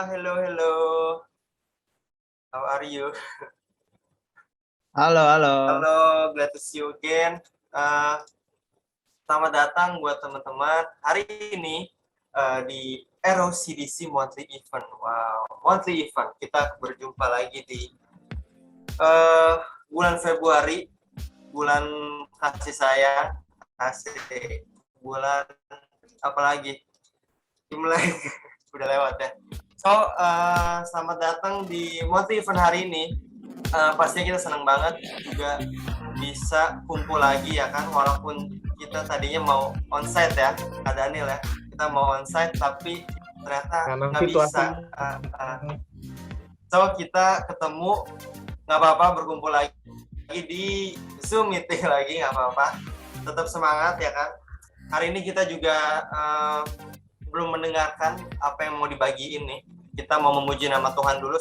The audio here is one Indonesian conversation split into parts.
Hello. How are you? Halo, halo. Halo, glad to see you again. Selamat datang buat teman-teman. Hari ini di ROCDC Monthly Event. Wow, Monthly Event. Kita berjumpa lagi di bulan Februari, bulan kasih sayang, bulan apa lagi? Imlek udah lewat ya. So, selamat datang di Monthly Event hari ini. Pastinya kita senang banget juga bisa kumpul lagi ya kan, walaupun kita tadinya mau onsite ya, Kak Daniel ya, kita mau onsite tapi ternyata nggak bisa. So kita ketemu, nggak apa-apa, berkumpul lagi di Zoom meeting lagi, nggak apa-apa, tetap semangat ya kan. Hari ini kita juga belum mendengarkan apa yang mau dibagiin nih. Kita mau memuji nama Tuhan dulu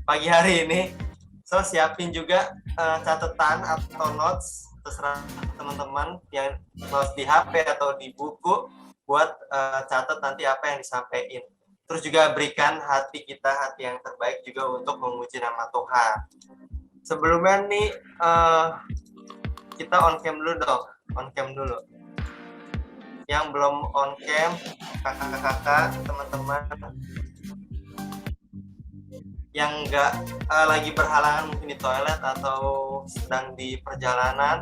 pagi hari ini. So siapin juga catatan atau notes, terserah teman-teman yang notes di HP atau di buku buat catat nanti apa yang disampaikan. Terus juga berikan hati kita, hati yang terbaik juga untuk memuji nama Tuhan. Sebelumnya nih kita on cam dulu dong, on cam dulu. Yang belum on cam, kakak-kakak, teman-teman yang nggak lagi berhalangan mungkin di toilet atau sedang di perjalanan,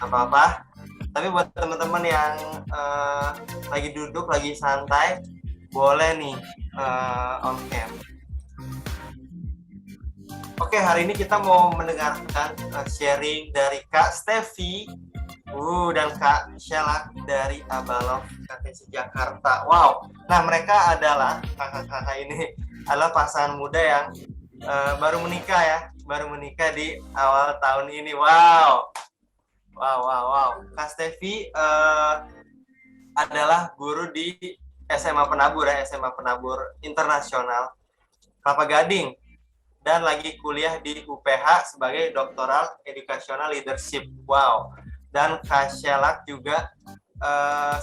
apa-apa. Tapi buat teman-teman yang lagi duduk, lagi santai, boleh nih on cam. Oke, hari ini kita mau mendengarkan sharing dari Kak Steffi dan Kak Shelak dari Abalov KTC Jakarta. Wow, nah mereka adalah kakak-kakak ini adalah pasangan muda yang baru menikah di awal tahun ini. Wow. Kak Steffi adalah guru di SMA Penabur Internasional Kelapa Gading, dan lagi kuliah di UPH sebagai Doctoral Educational Leadership. Wow. Dan Kak Shelak juga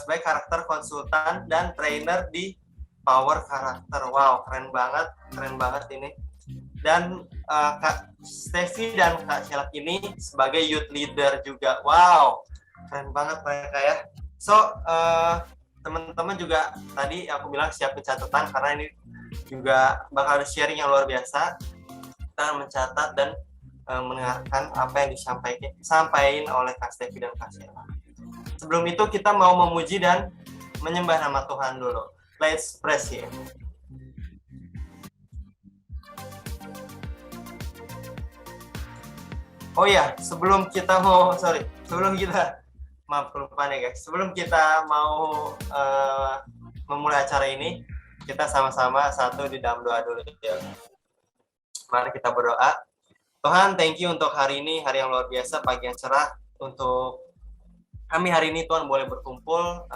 sebagai karakter konsultan dan trainer di Power Karakter. Wow, keren banget ini. Dan Kak Steffi dan Kak Shelak ini sebagai youth leader juga. Wow, keren banget mereka ya. So, teman-teman juga tadi aku bilang siapin catatan karena ini juga bakal sharing yang luar biasa. Kita mencatat dan mendengarkan apa yang disampaikan oleh Kak Steffi dan Kak Shelak. Sebelum itu kita mau memuji dan menyembah nama Tuhan dulu. Let's press here. Oh ya, sebelum kita mau memulai acara ini, kita sama-sama di dalam doa dulu. Mari kita berdoa. Tuhan, thank you untuk hari ini, hari yang luar biasa, pagi yang cerah. Untuk kami hari ini, Tuhan, boleh berkumpul,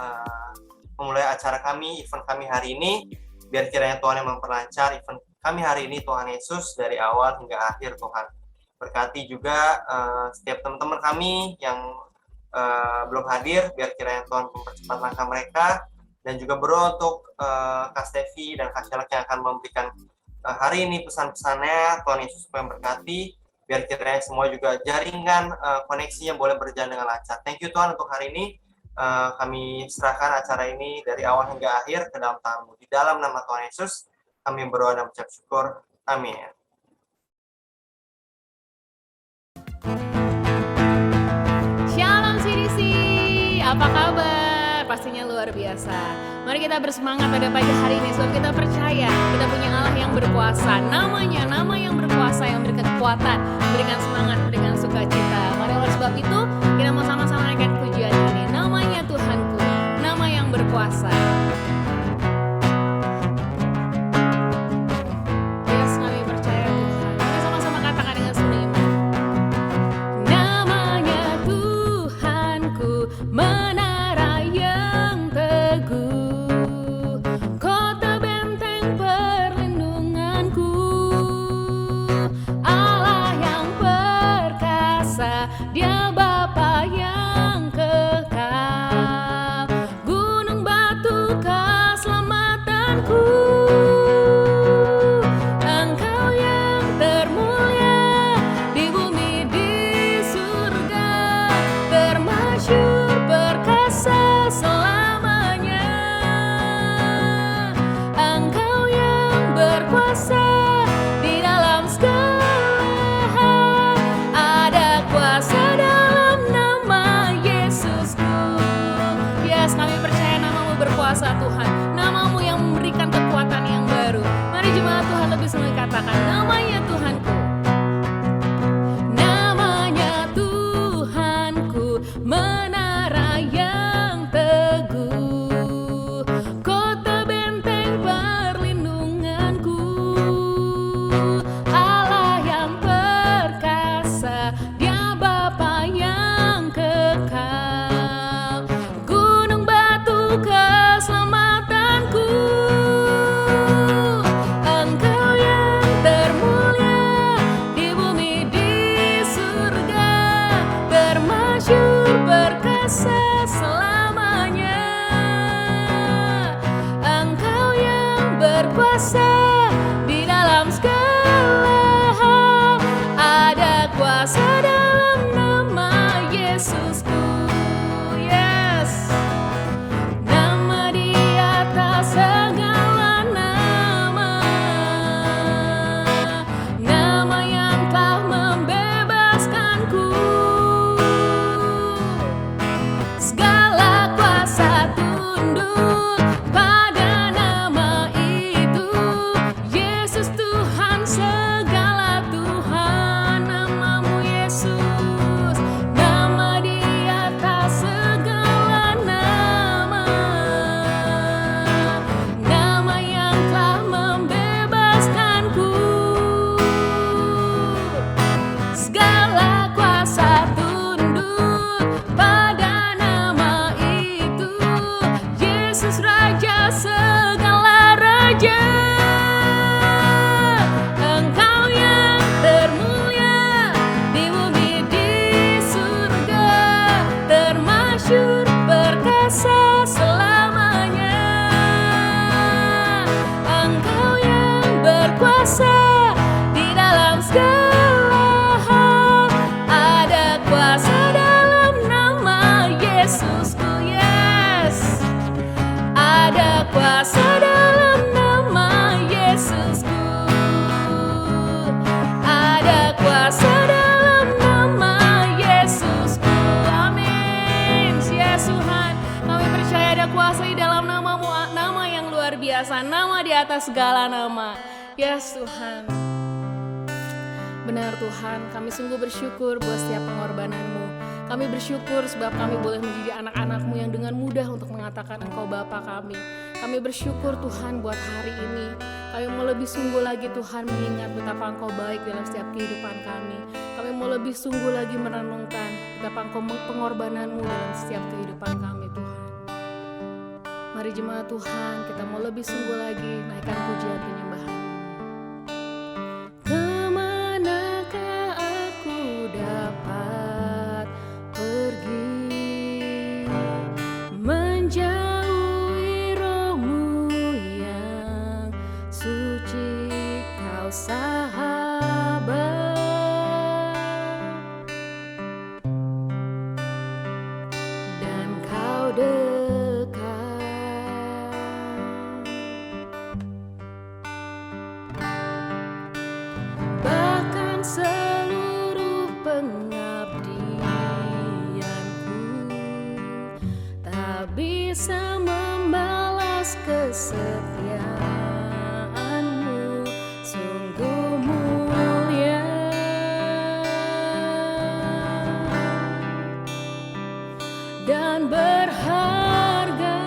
memulai acara kami, event kami hari ini. Biar kiranya Tuhan yang memperlancar event kami hari ini, Tuhan Yesus, dari awal hingga akhir, Tuhan. Berkati juga setiap teman-teman kami yang belum hadir, biar kiranya Tuhan mempercepat langkah mereka. Dan juga berdoa untuk Kak Steffi dan Kak Shelak yang akan memberikan hari ini pesan-pesannya. Tuhan Yesus supaya memberkati, biar kiranya semua juga jaringan koneksinya boleh berjalan dengan lancar. Thank you Tuhan untuk hari ini. Kami serahkan acara ini dari awal hingga akhir ke dalam tangan-Mu. Di dalam nama Tuhan Yesus, kami berdoa dan mengucap syukur. Amin. Shalom CDC, apa kabar? Pastinya luar biasa. Mari kita bersemangat pada pagi hari ini, sebab kita percaya kita punya Allah yang berkuasa. Nama yang berkuasa, yang memberikan kekuatan, memberikan semangat, memberikan sukacita. Mari oleh sebab itu kita mau sama-sama naikkan pujian ini. Namanya Tuhanku, nama yang berkuasa. Yes, kami percaya Tuhan. Kita sama-sama katakan dengan penuh iman. Namanya Tuhanku, menara yang teguh, kota benteng perlindunganku, Allah yang perkasa, Dia Bapa yang kekal, gunung batu keselamatanku. menara yang teguh, kota benteng perlindunganku, Allah yang perkasa, Dia Bapa yang kekal, gunung batu keselamatanku. Engkau yang termulia di bumi di surga, termasyur perkasa selamanya. Engkau yang berkuasa di dalam segala hal, ada kuasa dalam nama Yesusku. Yes, nama di atas segala nama, nama yang telah membebaskanku. Segala kuasa tunduk pada nama itu, Yesus Tuhan, segala Tuhan, namamu Yesus, nama di atas segala nama, nama yang telah membebaskanku. Segala kuasa tunduk pada nama itu, Yesus Raja segala raja. Engkau yang termulia di bumi di surga, termasyur perkasa selamanya. Engkau yang berkuasa di dalam segala hal, ada kuasa dalam nama Yesusku. Yes, ada kuasa dalam nama Yesusku, ada kuasa dalam nama Yesusku. Amin. Yes Tuhan, kami percaya ada kuasa di dalam namamu, nama yang luar biasa, nama di atas segala nama. Yes Tuhan, benar Tuhan, kami sungguh bersyukur buat setiap pengorbanan-Mu. Kami bersyukur sebab kami boleh menjadi anak-anak-Mu yang dengan mudah untuk mengatakan Engkau Bapa kami. Kami bersyukur Tuhan buat hari ini. Kami mau lebih sungguh lagi Tuhan mengingat betapa Engkau baik dalam setiap kehidupan kami. Kami mau lebih sungguh lagi merenungkan betapa Engkau pengorbanan-Mu dalam setiap kehidupan kami Tuhan. Mari jemaat Tuhan, kita mau lebih sungguh lagi naikkan pujian penyembahan. Kemanakah aku dapat pergi, menjauhi Roh-Mu yang suci, Kau sahabat, dan Kau dekat. Bahkan seluruh pengabdianku tak bisa membalas kesetiaan-Mu, sungguh mulia dan berharga.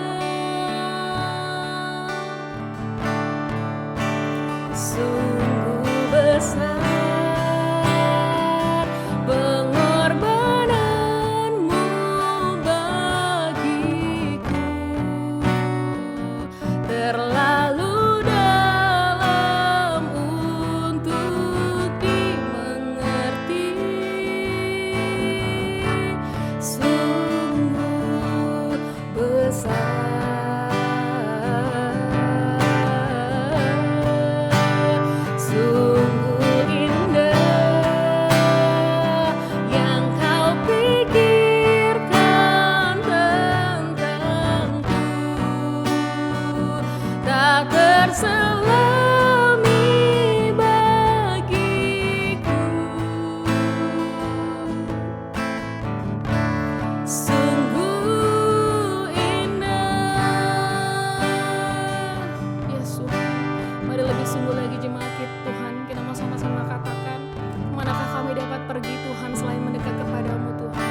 Sungguh besar pengorbanan-Mu bagiku, terlalu dalam untuk dimengerti. Sungguh besar, sungguh indah yang Kau pikirkan tentangku, tak terselami bagiku. Sungguh indah. Yesus, mari lebih sungguh lagi jemaat kita Tuhan, kita mau sama-sama katakan, manakah kami dapat pergi Tuhan selain mendekat kepadamu Tuhan.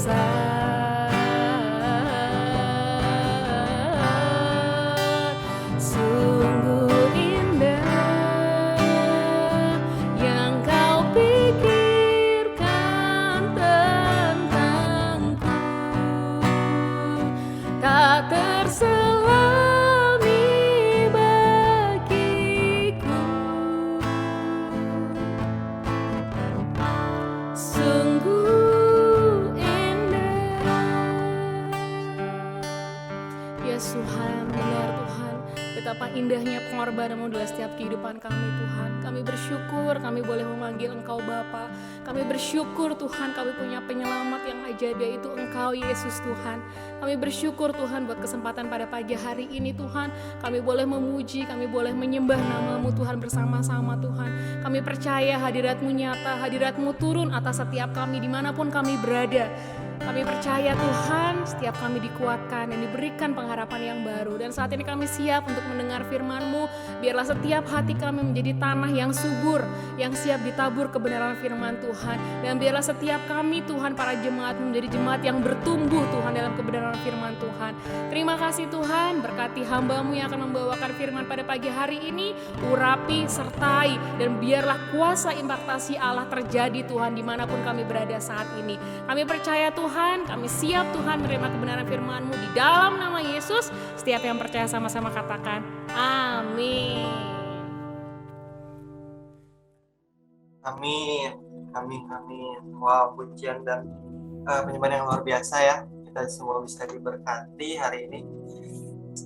biasa. Sungguh indah yang kau pikirkan tentangku, tak terselami bagiku. Sungguh indah. Ya Tuhan, benar Tuhan, betapa indahnya pengorbananmu dalam setiap kehidupan kami Tuhan. Kami bersyukur kami boleh memanggil Engkau Bapa. Kami bersyukur Tuhan kami punya penyelamat yang ajaib, yaitu Engkau Yesus Tuhan. Kami bersyukur Tuhan buat kesempatan pada pagi hari ini Tuhan. Kami boleh memuji, kami boleh menyembah nama-Mu Tuhan bersama-sama Tuhan. Kami percaya hadirat-Mu nyata, hadirat-Mu turun atas setiap kami dimanapun kami berada. Kami percaya Tuhan, setiap kami dikuatkan dan diberikan pengharapan yang baru. Dan saat ini kami siap untuk mendengar firman-Mu. Biarlah setiap hati kami menjadi tanah yang subur, yang siap ditabur kebenaran firman Tuhan. Dan biarlah setiap kami Tuhan, para jemaat menjadi jemaat yang bertumbuh Tuhan dalam kebenaran firman Tuhan. Terima kasih Tuhan, berkati hamba-Mu yang akan membawakan firman pada pagi hari ini. Urapi, sertai, dan biarlah kuasa impartasi Allah terjadi Tuhan dimanapun kami berada saat ini. Kami percaya Tuhan, kami siap Tuhan menerima kebenaran firman-Mu di dalam nama Yesus. Setiap yang percaya sama-sama katakan amin. Amin, amin, amin. Wow, pujian dan penyembahan yang luar biasa ya. Kita semua bisa diberkati hari ini.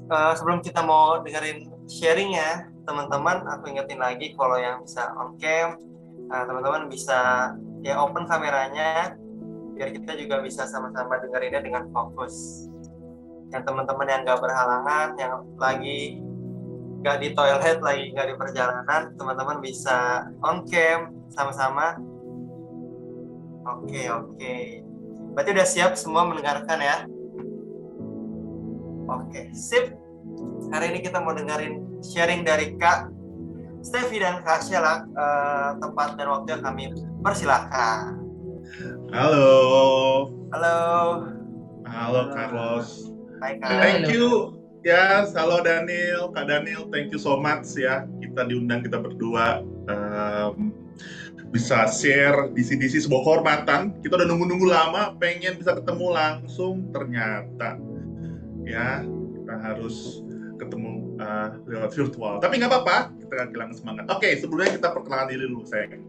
Sebelum kita mau dengerin sharing ya, teman-teman, aku ingetin lagi kalau yang bisa on cam, teman-teman bisa ya open kameranya, biar kita juga bisa sama-sama dengerinnya dengan fokus. Yang teman-teman yang gak berhalangan, yang lagi gak di toilet, lagi gak di perjalanan, teman-teman bisa on cam sama-sama. Oke. Berarti udah siap semua mendengarkan ya? Oke, sip. Hari ini kita mau dengerin sharing dari Kak Steffi dan Kak Sheila. Tempat dan waktu yang kami persilahkan. Halo. Halo Carlos. Hai Kak. Thank you. Ya, halo Kak Daniel, thank you so much ya. Kita diundang, kita berdua bisa share di sini sebuah kehormatan. Kita udah nunggu-nunggu lama, pengen bisa ketemu langsung, ternyata ya kita harus ketemu lewat virtual. Tapi nggak apa-apa, kita nggak kehilangan semangat. Oke, sebelumnya kita perkenalan diri dulu, sayang.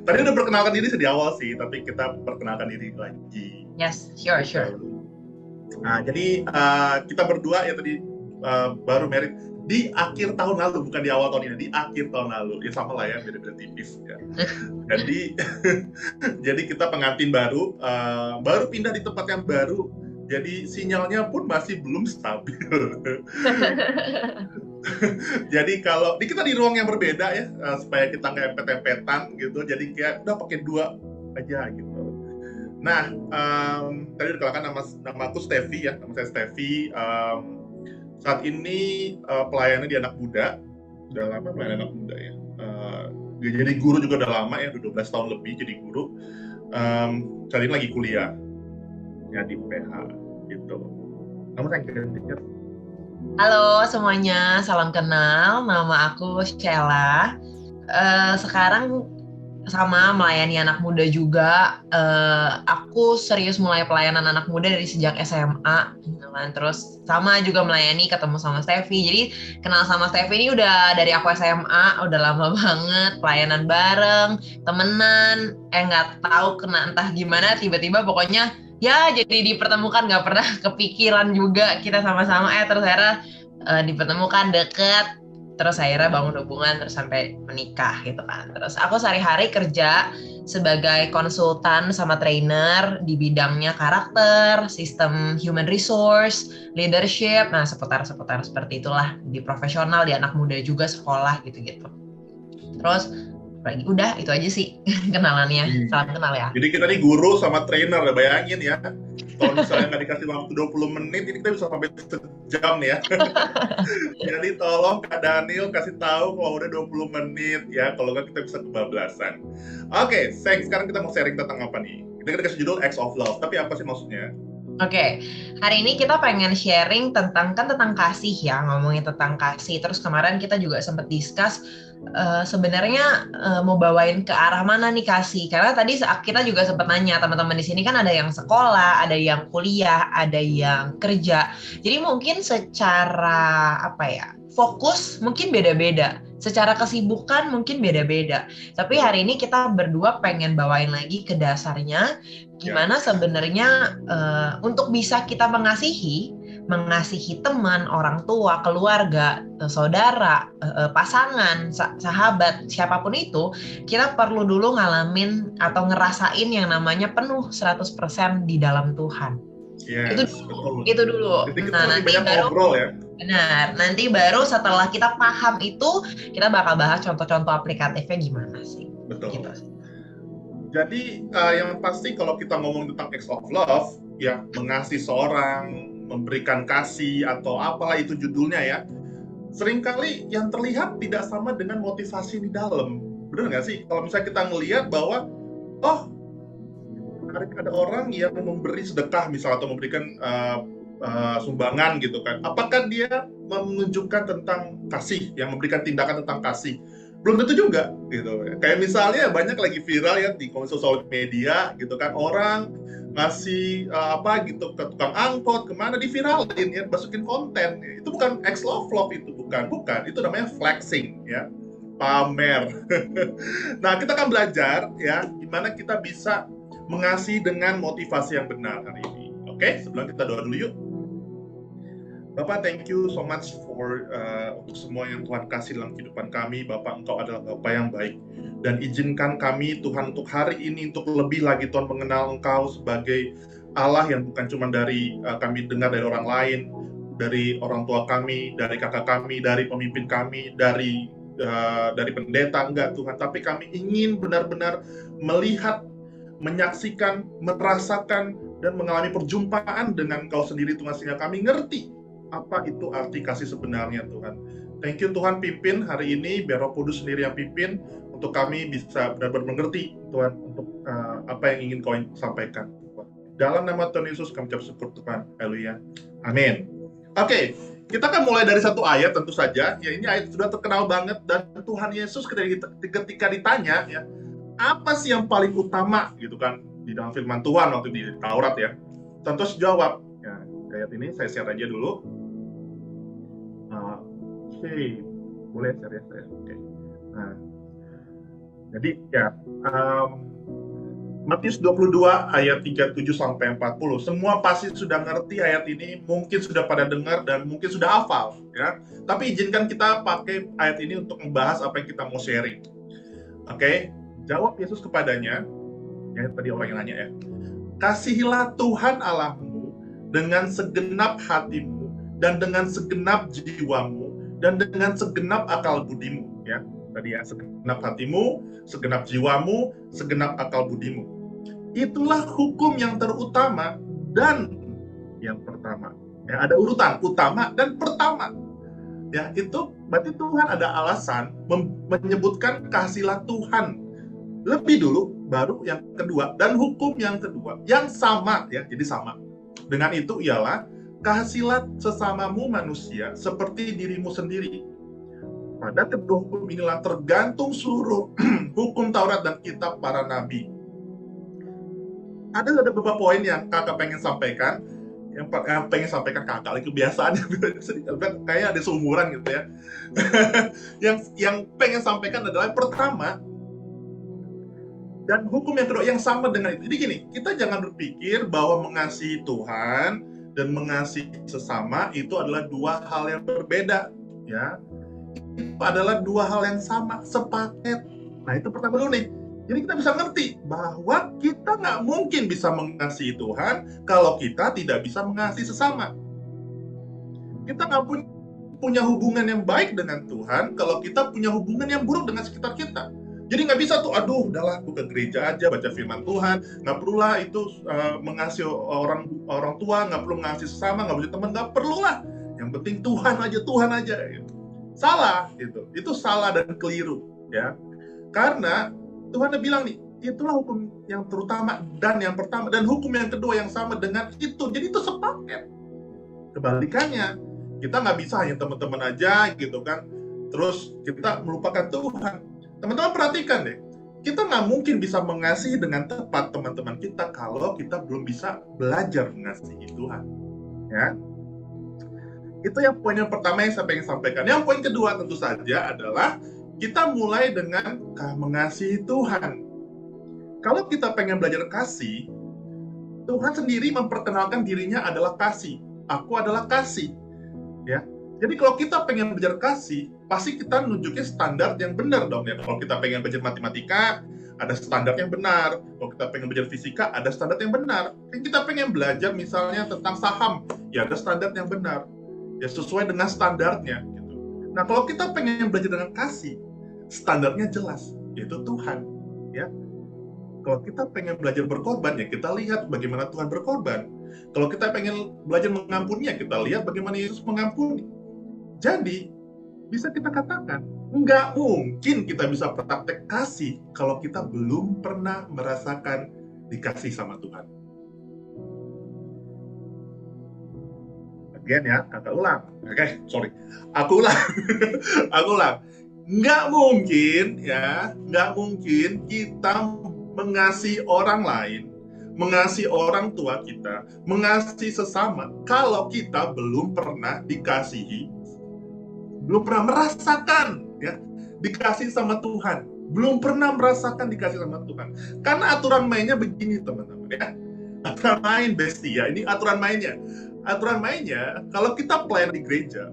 Tadi udah perkenalkan diri di awal sih, tapi kita perkenalkan diri lagi. Yes, sure. Nah, jadi kita berdua ya tadi baru married di akhir tahun lalu, bukan di awal tahun ini, di akhir tahun lalu. Ya sama lah ya, beda-beda tipis ya. Jadi kita pengantin baru pindah di tempat yang baru. Jadi sinyalnya pun masih belum stabil. Jadi kalau kita di ruang yang berbeda ya, supaya kita nggak empet-empetan gitu. Jadi kayak udah pakai dua aja gitu. Nah, tadi dikenalkan nama aku Steffi ya, nama saya Steffi. Saat ini pelayannya di anak muda, udah lama pelayan anak muda ya. Jadi guru juga udah lama ya, udah 12 tahun lebih jadi guru. Saat ini lagi kuliah ya di PH gitu. Kamu saya Halo semuanya, salam kenal. Nama aku Sheila. Sekarang sama melayani anak muda juga. Aku serius mulai pelayanan anak muda dari sejak SMA. Terus sama juga melayani, ketemu sama Steffi. Jadi kenal sama Steffi ini udah dari aku SMA, udah lama banget. Pelayanan bareng, temenan. Nggak tahu entah gimana, tiba-tiba pokoknya ya jadi dipertemukan, nggak pernah kepikiran juga kita sama-sama. Terus akhirnya dipertemukan, deket. Terus akhirnya bangun hubungan, terus sampai menikah gitu kan. Terus aku sehari-hari kerja sebagai konsultan sama trainer di bidangnya karakter, sistem human resource, leadership, nah seputar seperti itulah. Di profesional, di anak muda juga, sekolah gitu-gitu. Terus lagi udah itu aja sih kenalannya. Salam kenal ya. Jadi kita nih guru sama trainer, bayangin ya. Kalau misalnya nggak dikasih waktu 20 menit, ini kita bisa sampai jam nih ya. Jadi tolong Kak Daniel kasih tahu kalau udah 20 menit ya, kalau nggak kita bisa kebablasan. Oke, sekarang kita mau sharing tentang apa nih? Kita kasih judul Acts of Love, tapi apa sih maksudnya? Oke, hari ini kita pengen sharing tentang kasih ya, ngomongin tentang kasih. Terus kemarin kita juga sempat discuss sebenarnya mau bawain ke arah mana nih kasih. Karena tadi saat kita juga sempat nanya teman-teman di sini kan ada yang sekolah, ada yang kuliah, ada yang kerja. Jadi mungkin secara fokus mungkin beda-beda. Secara kesibukan mungkin beda-beda. Tapi hari ini kita berdua pengen bawain lagi ke dasarnya gimana sebenarnya untuk bisa kita mengasihi teman, orang tua, keluarga, saudara, pasangan, sahabat, siapapun itu, kita perlu dulu ngalamin atau ngerasain yang namanya penuh 100% di dalam Tuhan. Yes, itu dulu. Jadi kita Nah, nanti baru ngobrol ya. Benar. Nanti baru setelah kita paham itu, kita bakal bahas contoh-contoh aplikatifnya gimana sih. Betul. Gitu. Jadi yang pasti kalau kita ngomong tentang acts of love, ya mengasihi seorang, memberikan kasih atau apalah itu judulnya ya, seringkali yang terlihat tidak sama dengan motivasi di dalam. Benar nggak sih? Kalau misalnya kita ngelihat bahwa, ada orang yang memberi sedekah misalnya atau memberikan sumbangan gitu kan, apakah dia menunjukkan tentang kasih, yang memberikan tindakan tentang kasih? Belum tentu juga gitu. Kayak misalnya banyak lagi viral ya di sosial media gitu kan, orang ngasih gitu ke tukang angkot kemana, diviralin ya, masukin konten. Itu bukan acts of love, itu bukan, itu namanya flexing ya, pamer. Nah, kita akan belajar ya gimana kita bisa mengasihi dengan motivasi yang benar hari ini. Oke, sebelum kita doa dulu yuk. Bapak, thank you so much for untuk semua yang Tuhan kasih dalam kehidupan kami. Bapak, Engkau adalah Bapak yang baik. Dan izinkan kami, Tuhan, untuk hari ini, untuk lebih lagi Tuhan mengenal Engkau sebagai Allah yang bukan cuma dari kami dengar dari orang lain, dari orang tua kami, dari kakak kami, dari pemimpin kami, dari pendeta, enggak Tuhan. Tapi kami ingin benar-benar melihat, menyaksikan, merasakan, dan mengalami perjumpaan dengan Engkau sendiri Tuhan, sehingga kami ngerti apa itu arti kasih sebenarnya Tuhan. Thank you Tuhan, pimpin hari ini, biar Roh Kudus sendiri yang pimpin, untuk kami bisa benar-benar mengerti Tuhan, untuk apa yang ingin Kau sampaikan. Dalam nama Tuhan Yesus kami ucap syukur Tuhan. Haleluya. Amin. Oke, kita akan mulai dari satu ayat tentu saja. Ya, ini ayat sudah terkenal banget, dan Tuhan Yesus ketika ditanya ya, apa sih yang paling utama gitu kan di dalam firman Tuhan waktu di Taurat ya. Tentu jawab. Ya, ayat ini saya share aja dulu. Oke, boleh share ya saya. Oke. Nah, jadi ya Matius 22 ayat 37 sampai 40. Semua pasti sudah ngerti ayat ini, mungkin sudah pada dengar dan mungkin sudah hafal ya. Tapi izinkan kita pakai ayat ini untuk membahas apa yang kita mau sharing. Oke, jawab Yesus kepadanya, ya tadi orang yang nanya ya. Kasihilah Tuhan Allahmu dengan segenap hatimu dan dengan segenap jiwamu dan dengan segenap akal budimu ya. Tadi ya, segenap hatimu, segenap jiwamu, segenap akal budimu. Itulah hukum yang terutama dan yang pertama. Ya, ada urutan utama dan pertama. Ya, itu berarti Tuhan ada alasan menyebutkan kasihlah Tuhan lebih dulu, baru yang kedua, dan hukum yang kedua yang sama ya, jadi sama. Dengan itu ialah kasihilah sesamamu manusia seperti dirimu sendiri. Pada kedua hukum inilah tergantung seluruh hukum Taurat dan kitab para nabi. Ada beberapa poin yang kakak pengen sampaikan. Yang pengen sampaikan kakak lagi kebiasaan kayak ada seumuran gitu ya. yang pengen sampaikan adalah pertama, dan hukum yang kedua yang sama dengan itu. Jadi gini, kita jangan berpikir bahwa mengasihi Tuhan dan mengasihi sesama itu adalah dua hal yang berbeda ya. Itu adalah dua hal yang sama, sepaket. Nah, itu pertama dulu nih. Jadi kita bisa ngerti bahwa kita nggak mungkin bisa mengasihi Tuhan kalau kita tidak bisa mengasihi sesama. Kita nggak punya hubungan yang baik dengan Tuhan kalau kita punya hubungan yang buruk dengan sekitar kita. Jadi nggak bisa tuh, aduh udahlah aku ke gereja aja baca firman Tuhan, nggak perlulah itu mengasihi orang tua, nggak perlu mengasihi sesama, nggak perlu teman, nggak perlulah. Yang penting Tuhan aja gitu. Salah gitu. Itu salah dan keliru ya. Karena Tuhan udah bilang nih, itulah hukum yang terutama dan yang pertama, dan hukum yang kedua yang sama dengan itu. Jadi itu sepaket. Kebalikannya, kita nggak bisa hanya teman-teman aja gitu kan, terus kita melupakan Tuhan. Teman-teman perhatikan deh, kita nggak mungkin bisa mengasihi dengan tepat teman-teman kita kalau kita belum bisa belajar mengasihi Tuhan. Ya, itu yang poin yang pertama yang saya pengen sampaikan. Yang poin kedua tentu saja adalah kita mulai dengan mengasihi Tuhan. Kalau kita pengen belajar kasih, Tuhan sendiri memperkenalkan dirinya adalah kasih. Aku adalah kasih. Ya. Jadi kalau kita pengen belajar kasih, pasti kita nunjukin standar yang benar dong ya. Kalau kita pengen belajar matematika, ada standar yang benar. Kalau kita pengen belajar fisika, ada standar yang benar. Kalau kita pengen belajar misalnya tentang saham, ya ada standar yang benar. Ya sesuai dengan standarnya gitu. Nah, kalau kita pengen belajar dengan kasih, standarnya jelas, yaitu Tuhan, ya. Kalau kita pengen belajar berkorban, ya kita lihat bagaimana Tuhan berkorban. Kalau kita pengen belajar mengampuni, ya kita lihat bagaimana Yesus mengampuni. Jadi, bisa kita katakan, nggak mungkin kita bisa praktek kasih kalau kita belum pernah merasakan dikasih sama Tuhan. Again ya, kata ulang. Oke, sorry. Aku ulang. Aku ulang. Nggak mungkin kita mengasihi orang lain, mengasihi orang tua kita, mengasihi sesama, kalau kita belum pernah dikasihi, belum pernah merasakan ya dikasih sama Tuhan, belum pernah merasakan dikasih sama Tuhan. Karena aturan mainnya begini teman-teman ya, aturan main bestia, ini aturan mainnya. Aturan mainnya, kalau kita pelayan di gereja,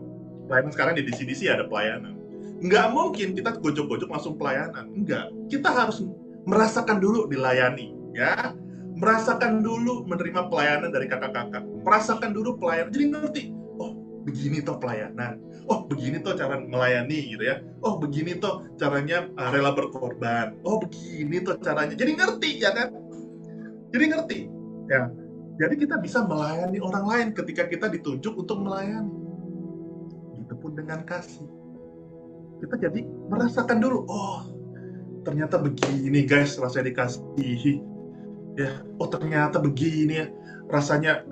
pelayanan sekarang di DCDC ada pelayanan, nggak mungkin kita gojok-gojok langsung pelayanan, enggak. Kita harus merasakan dulu dilayani, ya. Merasakan dulu menerima pelayanan dari kakak-kakak. Merasakan dulu pelayanan, jadi ngerti. Oh, begini toh pelayanan. Oh, begini toh cara melayani, gitu ya. Oh, begini toh caranya rela berkorban. Oh, begini toh caranya. Jadi ngerti, ya kan? Jadi ngerti, ya. Jadi kita bisa melayani orang lain ketika kita ditunjuk untuk melayani. Gitu pun dengan kasih. Kita jadi merasakan dulu, oh, ternyata begini guys rasanya dikasihi ya, oh ternyata begini ya rasanya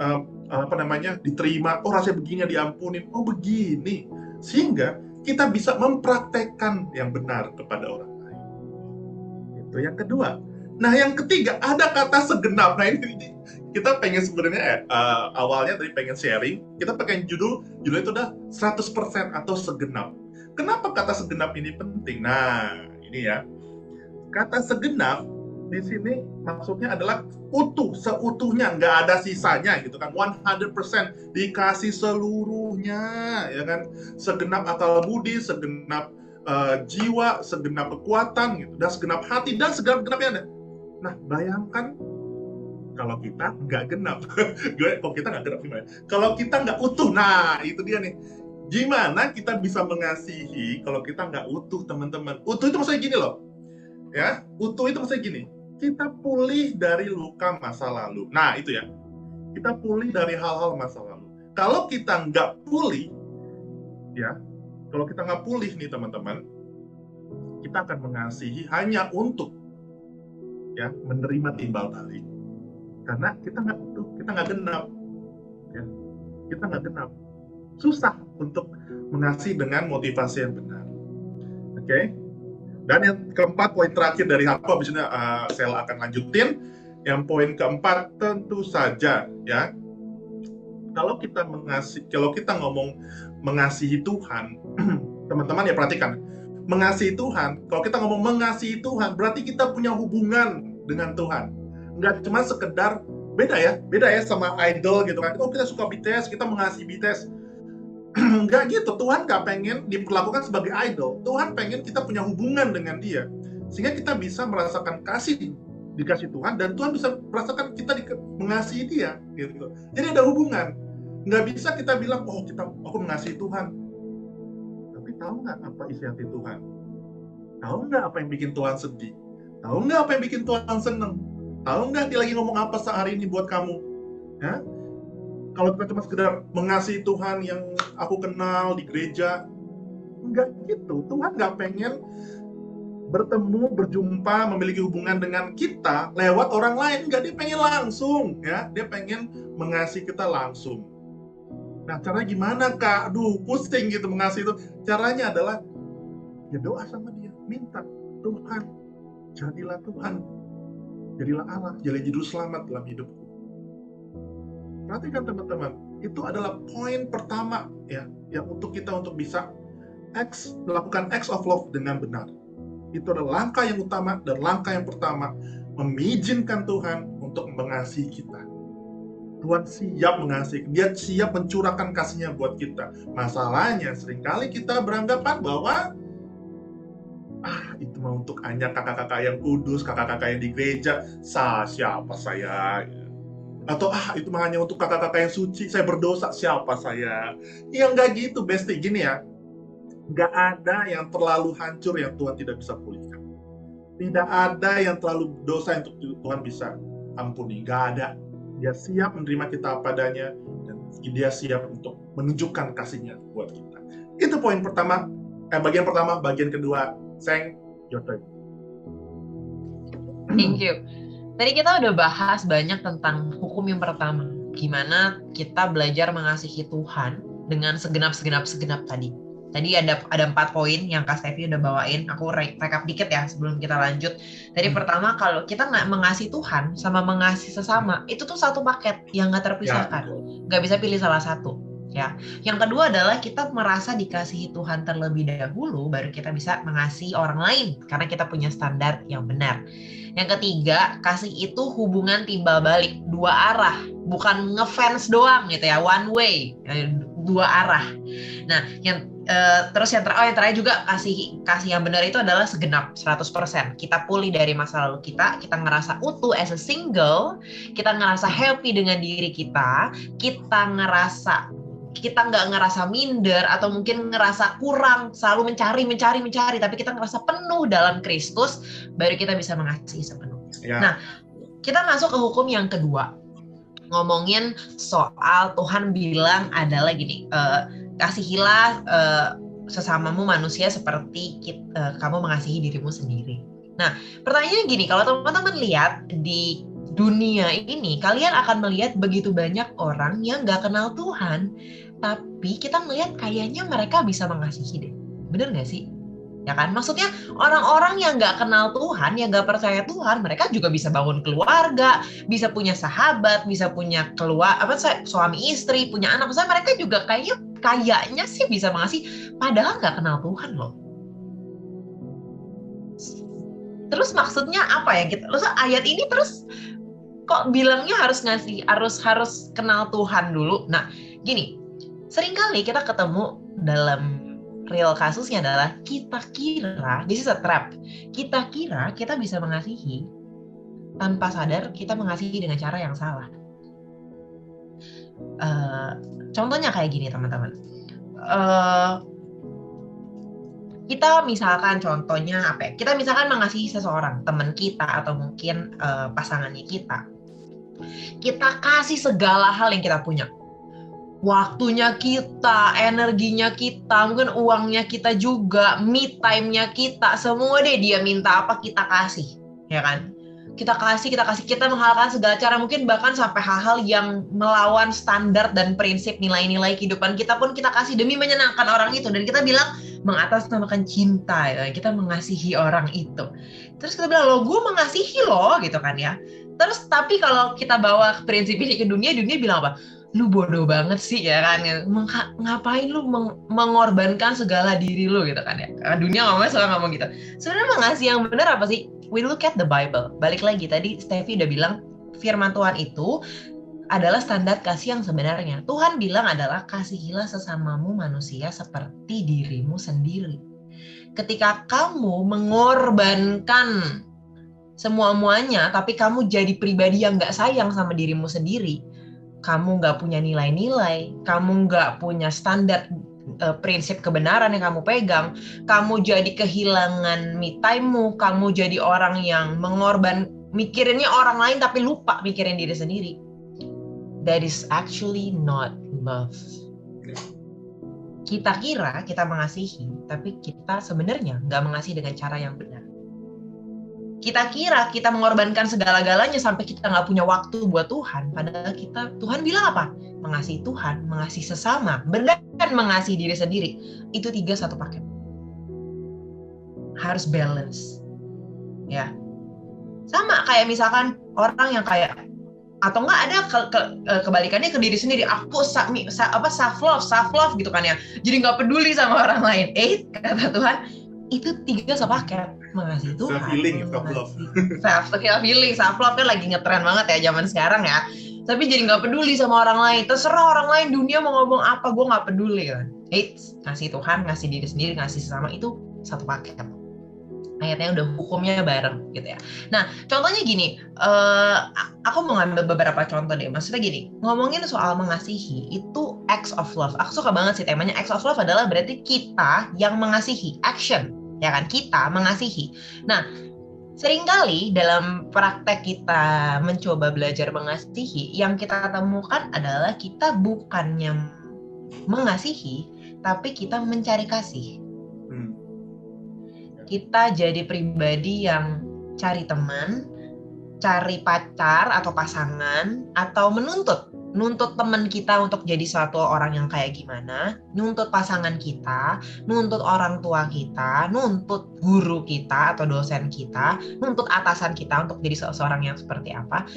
diterima, oh rasanya begini diampuni, oh begini, sehingga kita bisa mempraktekkan yang benar kepada orang lain. Itu yang kedua. Nah yang ketiga ada kata segenap. Nah ini kita pengen sebenarnya awalnya tadi pengen sharing, kita pengen judulnya itu udah 100% atau segenap. Kenapa kata segenap ini penting? Nah ini ya, kata segenap di sini maksudnya adalah utuh, seutuhnya, nggak ada sisanya gitu kan, 100% dikasih seluruhnya, ya kan, segenap akal budi, segenap jiwa, segenap kekuatan gitu, dan segenap hati, dan segenap-genapnya ada. Nah bayangkan kalau kita nggak genap, kalau kita nggak genap gimana? Kalau kita nggak utuh, nah itu dia nih. Gimana kita bisa mengasihi kalau kita nggak utuh, teman-teman? Utuh itu maksudnya gini loh. Ya, utuh itu maksudnya gini, kita pulih dari luka masa lalu. Nah, itu ya. Kita pulih dari hal-hal masa lalu. Kalau kita nggak pulih, ya, kalau kita nggak pulih nih teman-teman, kita akan mengasihi hanya untuk ya menerima timbal balik. Karena kita nggak utuh, kita nggak genap. Ya, kita nggak genap. Susah untuk mengasihi dengan motivasi yang benar. Oke? Dan yang keempat, poin terakhir dari aku, habis ini saya akan lanjutin. Yang poin keempat, tentu saja ya, kalau kita ngomong mengasihi Tuhan, teman-teman ya perhatikan, mengasihi Tuhan, kalau kita ngomong mengasihi Tuhan, berarti kita punya hubungan dengan Tuhan. Nggak cuma sekedar, beda ya sama idol gitu kan. Oh kita suka BTS, kita mengasihi BTS. Enggak gitu, Tuhan nggak pengen diperlakukan sebagai idol. Tuhan pengen kita punya hubungan dengan dia, sehingga kita bisa merasakan dikasih Tuhan, dan Tuhan bisa merasakan kita mengasihi dia gitu. Jadi ada hubungan. Nggak bisa kita bilang, oh aku mengasihi Tuhan, tapi tahu nggak apa isi hati Tuhan? Tahu nggak apa yang bikin Tuhan sedih? Tahu nggak apa yang bikin Tuhan seneng? Tahu nggak dia lagi ngomong apa sehari ini buat kamu? Ya? Kalau kita cuma sekedar mengasihi Tuhan yang aku kenal di gereja, enggak gitu. Tuhan nggak pengen bertemu, berjumpa, memiliki hubungan dengan kita lewat orang lain. Enggak, dia pengen langsung, ya. Dia pengen mengasihi kita langsung. Nah, caranya gimana, Kak? Aduh, pusing gitu mengasihi itu. Caranya adalah ya doa sama dia, minta, Tuhan, jadilah Tuhan, jadilah Allah, jadilah juru selamat dalam hidupku. Perhatikan teman-teman, itu adalah poin pertama ya, yang untuk kita untuk bisa melakukan acts of love dengan benar. Itu adalah langkah yang utama dan langkah yang pertama, mengizinkan Tuhan untuk mengasihi kita. Tuhan siap mengasihi, dia siap mencurahkan kasihnya buat kita. Masalahnya seringkali kita beranggapan bahwa itu mah untuk hanya kakak-kakak yang kudus, kakak-kakak yang di gereja, siapa saya? Atau itu mah hanya untuk kakak-kakak yang suci, saya berdosa, siapa saya? Ya enggak gitu, Besti. Gini ya, enggak ada yang terlalu hancur yang Tuhan tidak bisa pulihkan. Tidak ada yang terlalu dosa yang Tuhan bisa ampuni. Enggak ada. Dia siap menerima kita apa adanya, dan dia siap untuk menunjukkan kasihnya buat kita. Itu poin pertama, bagian pertama. Bagian kedua, Seng, your turn. Thank you. Tadi kita udah bahas banyak tentang hukum yang pertama. Gimana kita belajar mengasihi Tuhan dengan segenap tadi. Tadi ada 4 poin yang Kak Stevi udah bawain. Aku recap dikit ya sebelum kita lanjut. Tadi pertama, kalau kita nggak mengasihi Tuhan sama mengasihi sesama, itu tuh satu paket yang nggak terpisahkan. Nggak bisa pilih salah satu. Ya, yang kedua adalah kita merasa dikasihi Tuhan terlebih dahulu, baru kita bisa mengasihi orang lain karena kita punya standar yang benar. Yang ketiga, kasih itu hubungan timbal balik, 2 arah, bukan ngefans doang gitu ya, one way, 2 arah. Nah, yang terakhir juga kasih yang benar itu adalah segenap 100%. Kita pulih dari masa lalu kita ngerasa utuh as a single, kita ngerasa happy dengan diri kita nggak ngerasa minder atau mungkin ngerasa kurang, selalu mencari, tapi kita ngerasa penuh dalam Kristus, baru kita bisa mengasihi sepenuhnya. Ya. Nah, kita masuk ke hukum yang kedua, ngomongin soal Tuhan bilang adalah gini, kasihilah sesamamu manusia seperti kamu mengasihi dirimu sendiri. Nah, pertanyaannya gini, kalau teman-teman lihat di dunia ini, kalian akan melihat begitu banyak orang yang nggak kenal Tuhan, tapi kita melihat kayaknya mereka bisa mengasihi deh. Bener nggak sih? Ya kan? Maksudnya orang-orang yang nggak kenal Tuhan, yang nggak percaya Tuhan, mereka juga bisa bangun keluarga, bisa punya sahabat, bisa punya suami istri, punya anak. Maksudnya mereka juga kayaknya sih bisa mengasihi, padahal nggak kenal Tuhan loh. Terus maksudnya apa ya? Terus ayat ini terus kok bilangnya harus kenal Tuhan dulu. Nah, gini, seringkali kita ketemu dalam real kasusnya adalah kita kira, this is a trap, kita kira kita bisa mengasihi tanpa sadar kita mengasihi dengan cara yang salah. Contohnya kayak gini teman-teman. Kita misalkan contohnya apa ya? Kita misalkan mengasihi seseorang, teman kita atau mungkin pasangannya kita. Kita kasih segala hal yang kita punya. Waktunya kita, energinya kita, mungkin uangnya kita juga, me time-nya kita, semua deh dia minta apa kita kasih, ya kan? Kita kasih, kita menghalalkan segala cara, mungkin bahkan sampai hal-hal yang melawan standar dan prinsip nilai-nilai kehidupan kita pun kita kasih demi menyenangkan orang itu, dan kita bilang mengatasnamakan cinta, ya. Kita mengasihi orang itu. Terus kita bilang, gue mengasihi lo, gitu kan ya. Terus tapi kalau kita bawa prinsip ini ke dunia bilang apa? Lu bodoh banget sih ya kan, ngapain lu mengorbankan segala diri lu gitu kan ya. Dunia ngomong gitu. Sebenarnya mengasihi yang benar apa sih? We look at the Bible. Balik lagi tadi Stevi udah bilang firman Tuhan itu adalah standar kasih yang sebenarnya. Tuhan bilang adalah kasihilah sesamamu manusia seperti dirimu sendiri. Ketika kamu mengorbankan semua-muanya, tapi kamu jadi pribadi yang gak sayang sama dirimu sendiri, kamu gak punya nilai-nilai, kamu gak punya standar prinsip kebenaran yang kamu pegang, kamu jadi kehilangan me time-mu, kamu jadi orang yang mikirinnya orang lain tapi lupa mikirin diri sendiri. that is actually not love. Kita kira kita mengasihi, tapi kita sebenarnya nggak mengasihi dengan cara yang benar. Kita kira kita mengorbankan segala-galanya sampai kita nggak punya waktu buat Tuhan. Padahal Tuhan bilang apa? Mengasihi Tuhan, mengasihi sesama, dan mengasihi diri sendiri. Itu 3 satu paket. Harus balance. Ya. Sama kayak misalkan orang yang kayak, atau enggak ada kebalikannya ke diri sendiri. Aku self love gitu kan ya. Jadi nggak peduli sama orang lain. Kata Tuhan, itu 3 sepaket. Mengasihi Tuhan. Self healing, self love. Self love kan lagi ngetren banget ya zaman sekarang ya. Tapi jadi nggak peduli sama orang lain. Terserah orang lain dunia mau ngomong apa, gue nggak peduli kan. Ngasih Tuhan, ngasih diri sendiri, ngasih sesama itu satu paket. Akhirnya udah hukumnya bareng gitu ya. Nah, contohnya gini, aku mau ngambil beberapa contoh deh. Maksudnya gini, ngomongin soal mengasihi itu acts of love. Aku suka banget sih temanya. Acts of love adalah berarti kita yang mengasihi, action, ya kan? Kita mengasihi. Nah, seringkali dalam praktek kita mencoba belajar mengasihi, yang kita temukan adalah kita bukannya mengasihi, tapi kita mencari kasih. Kita jadi pribadi yang cari teman, cari pacar atau pasangan, atau nuntut teman kita untuk jadi suatu orang yang kayak gimana, nuntut pasangan kita, nuntut orang tua kita, nuntut guru kita atau dosen kita, nuntut atasan kita untuk jadi seseorang yang seperti apa.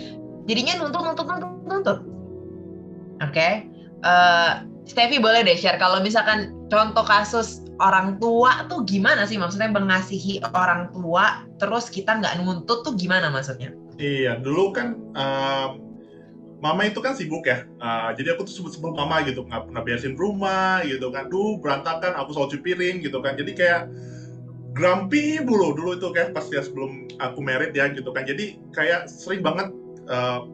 Jadinya nuntut. Oke? Steffi boleh deh share kalau misalkan contoh kasus orang tua tuh gimana sih, maksudnya mengasihi orang tua terus kita nggak nuntut tuh gimana maksudnya? Iya, dulu kan mama itu kan sibuk ya, jadi aku tuh sebut mama gitu, nggak pernah beresin rumah gitu kan, berantakan, aku selalu cuci piring gitu kan, jadi kayak grumpy dulu itu kayak pas ya sebelum aku married ya gitu kan, jadi kayak sering banget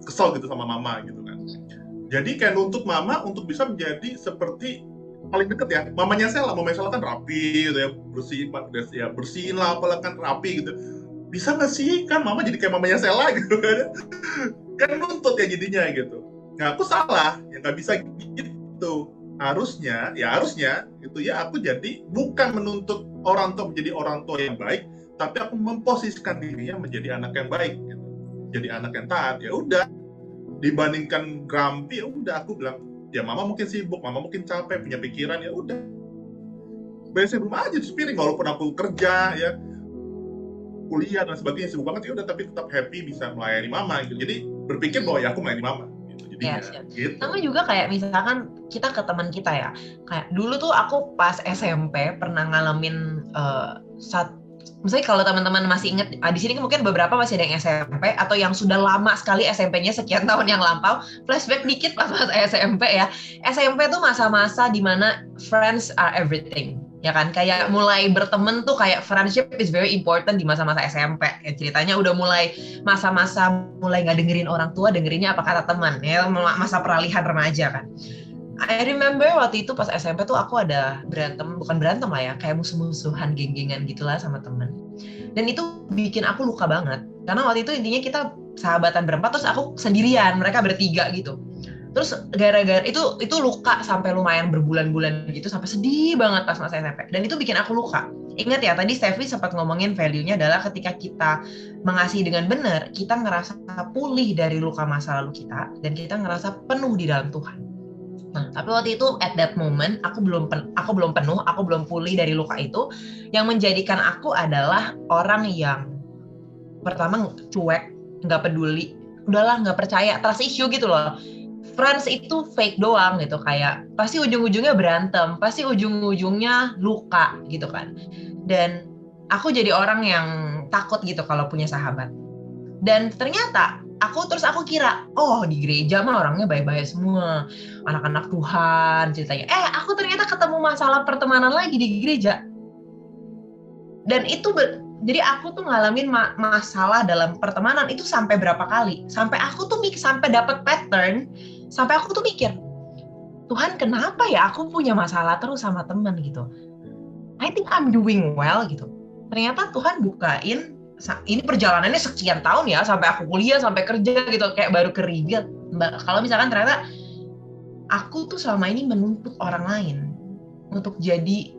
kesel gitu sama mama gitu kan, jadi kayak nuntut mama untuk bisa menjadi seperti paling deket ya, mamanya Sela kan rapi gitu ya, bersihin lah apalah kan rapi gitu, bisa nggak sih kan mama jadi kayak mamanya Sela gitu kan nuntut ya jadinya gitu. Nah aku salah, ya nggak bisa gitu. Harusnya itu ya aku jadi bukan menuntut orang tua menjadi orang tua yang baik, tapi aku memposisikan dirinya menjadi anak yang baik, gitu. Jadi anak yang taat. Ya udah, dibandingkan grumpy, ya udah aku bilang, ya mama mungkin sibuk, mama mungkin capek, punya pikiran, ya udah. Beresin rumah aja cuci piring, walaupun aku kerja ya, kuliah dan sebagainya sibuk banget, ya udah, tapi tetap happy bisa melayani mama gitu. Jadi berpikir bahwa ya aku melayani mama gitu. Jadi gitu. Sama juga kayak misalkan kita ke teman kita ya, kayak dulu tuh aku pas SMP pernah ngalamin misalnya kalau teman-teman masih ingat, di sini mungkin beberapa masih ada yang SMP atau yang sudah lama sekali SMP-nya sekian tahun yang lampau, flashback dikit pas SMP ya. SMP tuh masa-masa dimana friends are everything, ya kan? Kayak mulai berteman tuh kayak friendship is very important di masa-masa SMP. Ya, ceritanya udah mulai masa-masa mulai nggak dengerin orang tua, dengerinnya apa kata teman, ya masa peralihan remaja kan. I remember waktu itu pas SMP tuh aku ada bukan berantem lah ya, kayak musuh-musuhan, geng-gengan gitulah sama temen. Dan itu bikin aku luka banget. Karena waktu itu intinya kita sahabatan berempat, terus aku sendirian, mereka bertiga gitu. Terus gara-gara itu luka sampai lumayan berbulan-bulan gitu, sampai sedih banget pas masa SMP. Dan itu bikin aku luka. Ingat ya, tadi Steffi sempat ngomongin value-nya adalah ketika kita mengasihi dengan benar, kita ngerasa pulih dari luka masa lalu kita, dan kita ngerasa penuh di dalam Tuhan. Nah, tapi waktu itu at that moment aku belum penuh, aku belum pulih dari luka itu. Yang menjadikan aku adalah orang yang pertama cuek, nggak peduli, udahlah nggak percaya, trust issue gitu loh. Friends itu fake doang gitu, kayak pasti ujung-ujungnya berantem, pasti ujung-ujungnya luka gitu kan. Dan aku jadi orang yang takut gitu kalau punya sahabat. Dan ternyata aku kira, oh di gereja mah orangnya baik-baik semua, anak-anak Tuhan ceritanya. Aku ternyata ketemu masalah pertemanan lagi di gereja. Dan itu jadi aku tuh ngalamin masalah dalam pertemanan itu sampai berapa kali? Sampai aku tuh sampai dapat pattern, sampai aku tuh mikir, Tuhan kenapa ya aku punya masalah terus sama teman gitu? I think I'm doing well gitu. Ternyata Tuhan bukain, ini perjalanannya sekian tahun ya, sampai aku kuliah, sampai kerja gitu, kayak baru ke reveal. Kalau misalkan ternyata aku tuh selama ini menuntut orang lain untuk jadi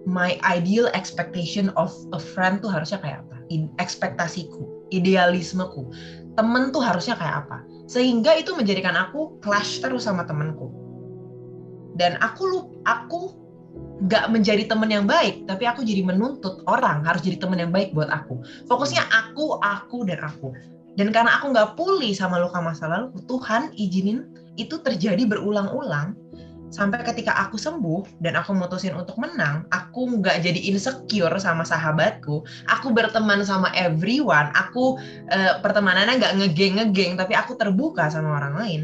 my ideal expectation of a friend tuh harusnya kayak apa? Ekspektasiku, idealismeku. Temen tuh harusnya kayak apa? Sehingga itu menjadikan aku clash terus sama temenku. Dan aku nggak menjadi teman yang baik, tapi aku jadi menuntut orang harus jadi teman yang baik buat aku. Fokusnya aku, dan aku. Dan karena aku nggak pulih sama luka masa lalu, Tuhan izinin itu terjadi berulang-ulang. Sampai ketika aku sembuh dan aku mutusin untuk menang, aku nggak jadi insecure sama sahabatku, aku berteman sama everyone, aku pertemanannya nggak ngegeng, tapi aku terbuka sama orang lain.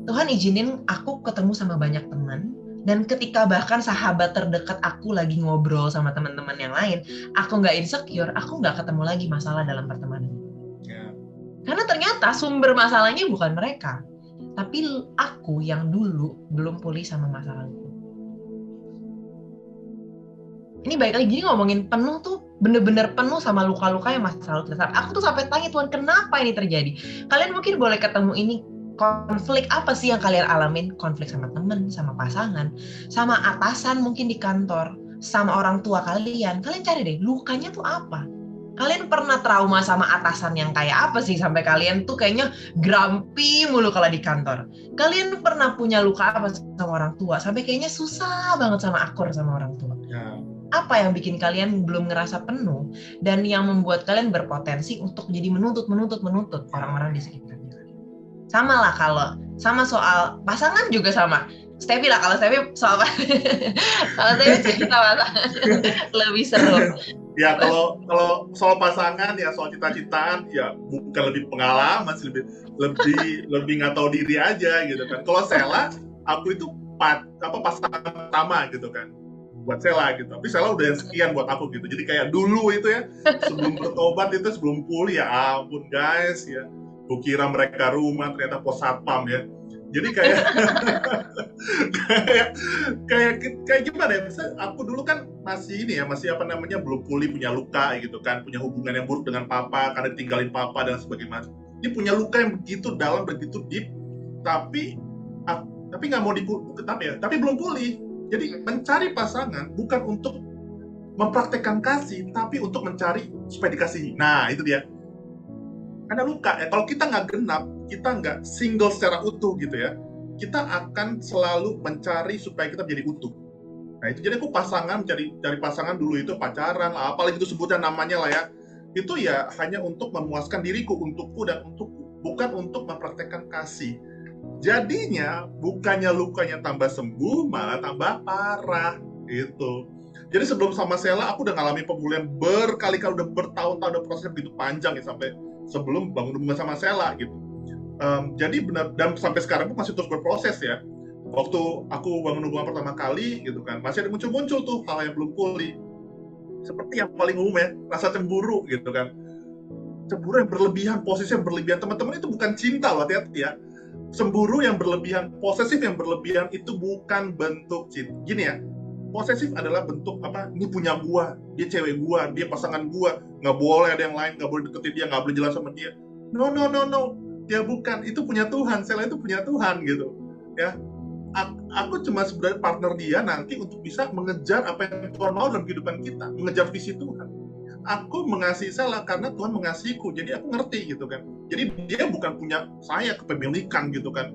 Tuhan izinin aku ketemu sama banyak teman, dan ketika bahkan sahabat terdekat aku lagi ngobrol sama teman-teman yang lain, aku nggak insecure, aku nggak ketemu lagi masalah dalam pertemanan. Karena ternyata sumber masalahnya bukan mereka, tapi aku yang dulu belum pulih sama masa lalu. Ini baik lagi, jadi ngomongin penuh tuh bener-bener penuh sama luka-luka yang masa lalu. Aku tuh sampai tanya, Tuhan kenapa ini terjadi? Kalian mungkin boleh ketemu ini, konflik apa sih yang kalian alamin? Konflik sama teman, sama pasangan, sama atasan mungkin di kantor, sama orang tua kalian. Kalian cari deh, lukanya tuh apa? Kalian pernah trauma sama atasan yang kayak apa sih sampai kalian tuh kayaknya grumpy mulu kalau di kantor? Kalian pernah punya luka apa sama orang tua sampai kayaknya susah banget sama akur sama orang tua? Apa yang bikin kalian belum ngerasa penuh dan yang membuat kalian berpotensi untuk jadi menuntut orang-orang di sekitarnya? Sama lah sama soal pasangan juga sama. Stevie lah, kalau Stevie soal kalau Stevie cerita pasangan lebih seru. Ya kalau soal pasangan ya soal cita-citaan ya bukan lebih pengalaman sih, lebih nggak tahu diri aja gitu kan. Kalau Sela aku itu pasangan pertama gitu kan buat Sela gitu. Tapi Sela udah yang sekian buat aku gitu. Jadi kayak dulu itu ya sebelum bertobat itu sebelum pulih ya ampun guys ya. Kukira mereka rumah ternyata pos satpam ya. Jadi kayak gimana ya? Misalnya aku dulu kan masih belum pulih, punya luka gitu kan, punya hubungan yang buruk dengan papa karena ditinggalin papa dan sebagainya. Dia punya luka yang begitu dalam, begitu deep, tapi nggak mau tapi belum pulih. Jadi mencari pasangan bukan untuk mempraktekkan kasih, tapi untuk mencari supaya dikasihi. Nah itu dia. Ada luka ya, kalau kita nggak genap, kita nggak single secara utuh gitu ya, kita akan selalu mencari supaya kita menjadi utuh. Nah itu jadi aku cari pasangan dulu itu pacaran lah, apalagi itu sebutnya namanya lah ya, itu ya hanya untuk memuaskan diriku, untukku dan untukku, bukan untuk mempraktekkan kasih. Jadinya bukannya lukanya tambah sembuh, malah tambah parah gitu. Jadi sebelum sama Sela aku udah ngalamin pemulihan berkali-kali, udah bertahun-tahun, udah prosesnya begitu panjang ya sampai sebelum bangun hubungan sama Sela gitu. Jadi benar, dan sampai sekarang pun masih terus berproses ya. Waktu aku bangun hubungan pertama kali gitu kan, masih ada muncul tuh hal yang belum pulih. Seperti yang paling umum ya, rasa cemburu gitu kan. Cemburu yang berlebihan, posisi yang berlebihan. Teman-teman itu bukan cinta loh, hati-hati ya. Cemburu yang berlebihan, posesif yang berlebihan itu bukan bentuk cinta. Gini ya, posesif adalah bentuk apa? Ini punya gua, dia cewek gua, dia pasangan gua, nggak boleh ada yang lain, nggak boleh deketin dia, nggak boleh jalan sama dia. No, dia bukan, itu punya Tuhan, Sela itu punya Tuhan gitu. Ya, aku cuma sebenarnya partner dia nanti untuk bisa mengejar apa yang Tuhan mau dalam kehidupan kita, mengejar visi Tuhan. Aku mengasihi Sela karena Tuhan mengasihiku, jadi aku ngerti gitu kan. Jadi dia bukan punya saya kepemilikan gitu kan,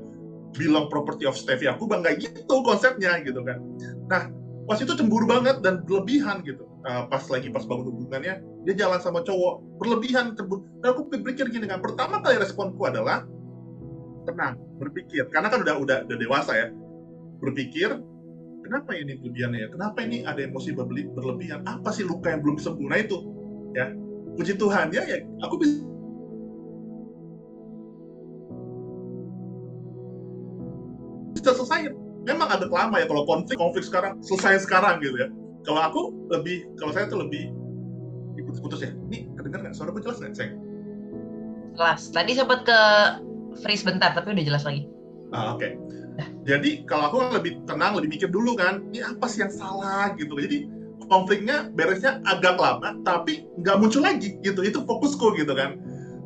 bilang property of Stevie, aku bangga gitu konsepnya gitu kan. Nah, pas itu cemburu banget dan berlebihan gitu. Pas bangun hubungannya, dia jalan sama cowok berlebihan cemburu. Dan aku pikir gini kan, pertama kali responku adalah tenang, berpikir, karena kan udah dewasa ya, berpikir kenapa ini berlebihannya ya, kenapa ini ada emosi berlebihan, apa sih luka yang belum sembuh. Nah itu ya, puji Tuhan ya aku bisa selesai. Memang ada lama ya kalau konflik sekarang selesai sekarang gitu ya. Kalau saya tuh lebih putus ya. Ini kedengar nggak? Suara gue jelas nggak, sayang? Jelas. Tadi sempat ke freeze bentar, tapi udah jelas lagi. Oke. Jadi kalau aku lebih tenang, lebih mikir dulu kan, ini apa sih yang salah gitu. Jadi konfliknya beresnya agak lama, tapi nggak muncul lagi gitu. Itu fokusku gitu kan.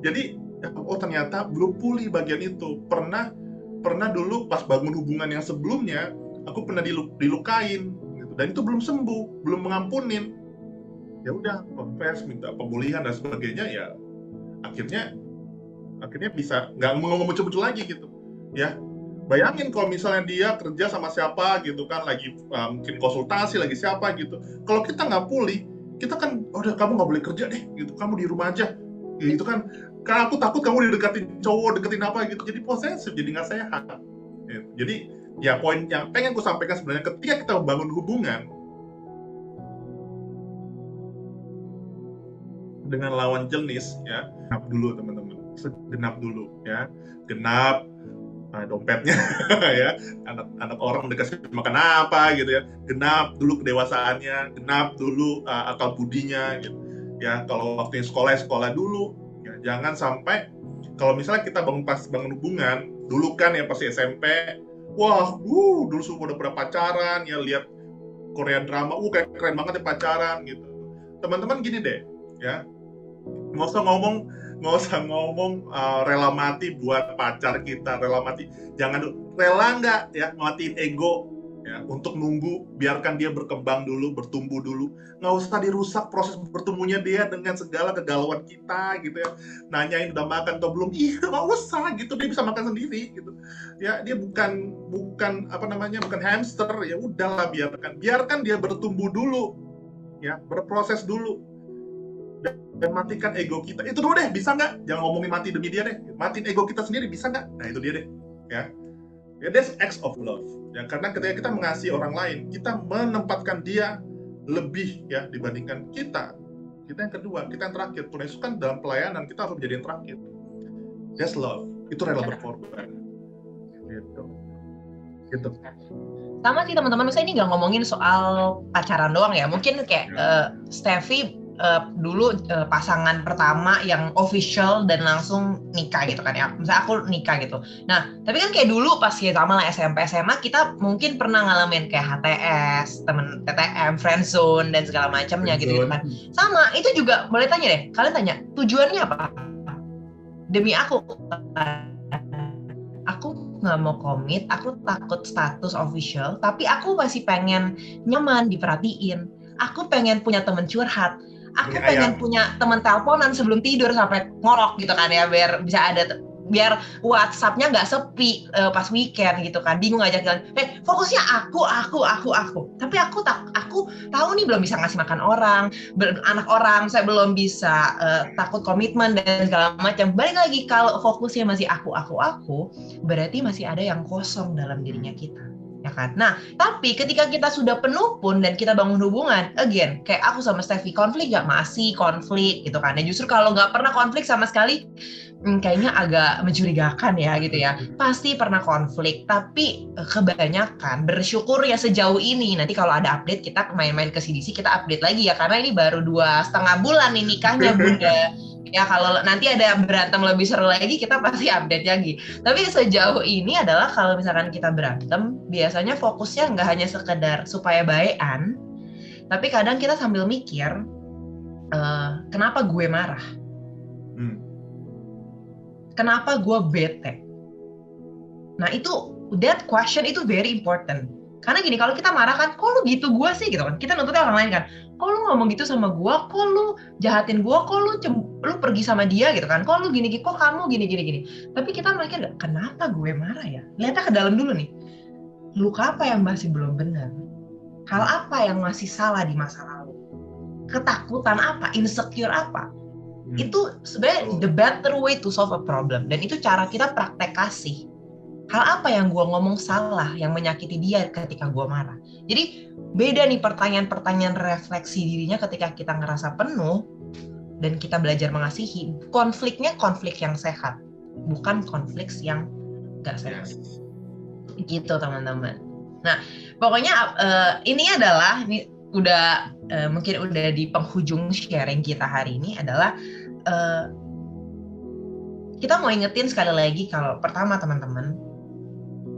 Jadi oh ternyata belum pulih bagian itu. Pernah dulu pas bangun hubungan yang sebelumnya, aku pernah dilukain gitu. Dan itu belum sembuh, belum mengampunin. Ya udah, confess, minta pemulihan dan sebagainya, ya akhirnya bisa nggak muncul lagi gitu. Ya, bayangin kalau misalnya dia kerja sama siapa gitu kan, lagi mungkin konsultasi lagi siapa gitu. Kalau kita nggak pulih, kita kan, udah kamu nggak boleh kerja deh gitu, kamu di rumah aja gitu kan. Karena aku takut kamu dideketin cowok, deketin apa gitu, jadi posesif, jadi nggak sehat. Jadi ya poin yang pengen aku sampaikan sebenarnya, ketika kita membangun hubungan dengan lawan jenis, ya genap dulu teman-teman, segenap dulu ya, genap dompetnya ya, anak orang dikasih makan apa gitu ya, genap dulu kedewasaannya, genap dulu akal budinya gitu ya. Kalau waktunya sekolah dulu ya, jangan sampai kalau misalnya kita bangun hubungan dulu kan ya, pasti SMP, wah dulu semua udah pada pacaran ya, lihat Korea drama, kayak keren banget ya pacaran gitu. Teman-teman gini deh ya, nggak usah ngomong rela mati buat pacar kita, rela mati, jangan rela nggak ya matiin ego ya, untuk nunggu, biarkan dia berkembang dulu, bertumbuh dulu, nggak usah dirusak proses bertumbuhnya dia dengan segala kegalauan kita gitu ya, nanyain udah makan atau belum, nggak usah gitu, dia bisa makan sendiri gitu ya, dia bukan bukan hamster, ya udahlah, biarkan dia bertumbuh dulu ya, berproses dulu, dan matikan ego kita. Itu dulu deh, bisa nggak? Jangan ngomongin mati demi dia deh, matiin ego kita sendiri, bisa nggak? Nah itu dia deh ya, that's acts of love ya, karena ketika kita mengasihi orang lain, kita menempatkan dia lebih ya dibandingkan kita yang kedua, kita yang terakhir. Tuhan Yesus kan dalam pelayanan kita harus menjadi yang terakhir. That's love, itu rela berkorban gitu. Sama sih teman-teman, misalnya ini nggak ngomongin soal pacaran doang ya, mungkin kayak Steffi dulu pasangan pertama yang official dan langsung nikah gitu kan ya, misalnya aku nikah gitu. Nah tapi kan kayak dulu pas ya sama lah SMP SMA, kita mungkin pernah ngalamin kayak HTS, temen TTM, friendzone dan segala macamnya gitu kan. Sama itu juga, boleh tanya deh, kalian tanya tujuannya apa? Demi aku nggak mau komit, aku takut status official, tapi aku masih pengen nyaman, diperhatiin. Aku pengen punya teman curhat. Aku pengen punya teman teleponan sebelum tidur sampai ngorok gitu kan ya, biar WhatsApp-nya nggak sepi pas weekend gitu kan. Bingung aja jalan. Fokusnya aku. Tapi aku tahu nih belum bisa ngasih makan orang, anak orang, saya belum bisa, takut komitmen dan segala macam. Balik lagi, kalau fokusnya masih aku, berarti masih ada yang kosong dalam dirinya kita. Ya kan? Nah, tapi ketika kita sudah penuh pun dan kita bangun hubungan, again, kayak aku sama Steffi, konflik nggak? Masih konflik gitu kan. Dan justru kalau nggak pernah konflik sama sekali, kayaknya agak mencurigakan ya gitu ya. Pasti pernah konflik, tapi kebanyakan bersyukur ya sejauh ini. Nanti kalau ada update, kita main-main ke CDC, kita update lagi ya, karena ini baru 2,5 bulan nih nikahnya Bunda. Ya kalau nanti ada berantem lebih seru lagi, kita pasti update lagi. Tapi sejauh ini adalah kalau misalkan kita berantem, biasanya fokusnya nggak hanya sekedar supaya baekan, tapi kadang kita sambil mikir, kenapa gue marah? Kenapa gue bete? Nah itu, that question itu very important. Karena gini, kalau kita marah kan, kok lu gitu gue sih gitu kan? Kita nuntutnya orang lain kan, kok lu ngomong gitu sama gue, kok lu jahatin gue, kok lu pergi sama dia gitu kan, kok lu gini, kok kamu gini. Tapi kita mikir, kenapa gue marah ya? Lihatnya ke dalam dulu nih, luka apa yang masih belum benar? Hal apa yang masih salah di masa lalu? Ketakutan apa? Insecure apa? Itu sebenarnya the better way to solve a problem. Dan itu cara kita praktek kasih. Hal apa yang gue ngomong salah, yang menyakiti dia ketika gue marah. Jadi beda nih pertanyaan-pertanyaan refleksi dirinya ketika kita ngerasa penuh dan kita belajar mengasihi. Konfliknya konflik yang sehat, bukan konflik yang gak sehat. Gitu teman-teman. Nah pokoknya ini udah mungkin udah di penghujung sharing kita hari ini adalah kita mau ingetin sekali lagi kalau pertama teman-teman,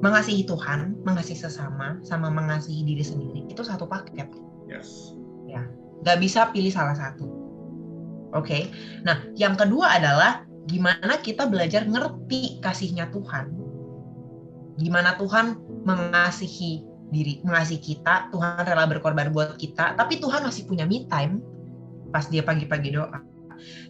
mengasihi Tuhan, mengasihi sesama, sama mengasihi diri sendiri itu satu paket. Yes. Ya, nggak bisa pilih salah satu. Oke. Nah, yang kedua adalah gimana kita belajar ngerti kasihnya Tuhan. Gimana Tuhan mengasihi kita, Tuhan rela berkorban buat kita, tapi Tuhan masih punya me time pas dia pagi-pagi doa.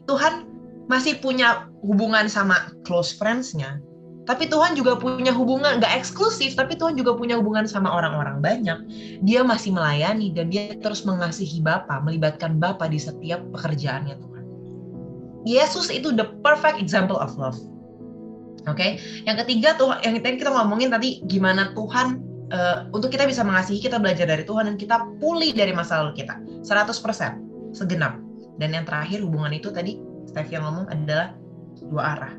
Tuhan masih punya hubungan sama close friends-nya, tapi Tuhan juga punya hubungan, nggak eksklusif, tapi Tuhan juga punya hubungan sama orang-orang banyak. Dia masih melayani dan dia terus mengasihi Bapa, melibatkan Bapa di setiap pekerjaannya Tuhan. Yesus itu the perfect example of love. Oke, Yang ketiga tuh, yang tadi kita ngomongin tadi gimana Tuhan untuk kita bisa mengasihi, kita belajar dari Tuhan dan kita pulih dari masa lalu kita 100%, segenap. Dan yang terakhir hubungan itu tadi Steph yang ngomong adalah dua arah.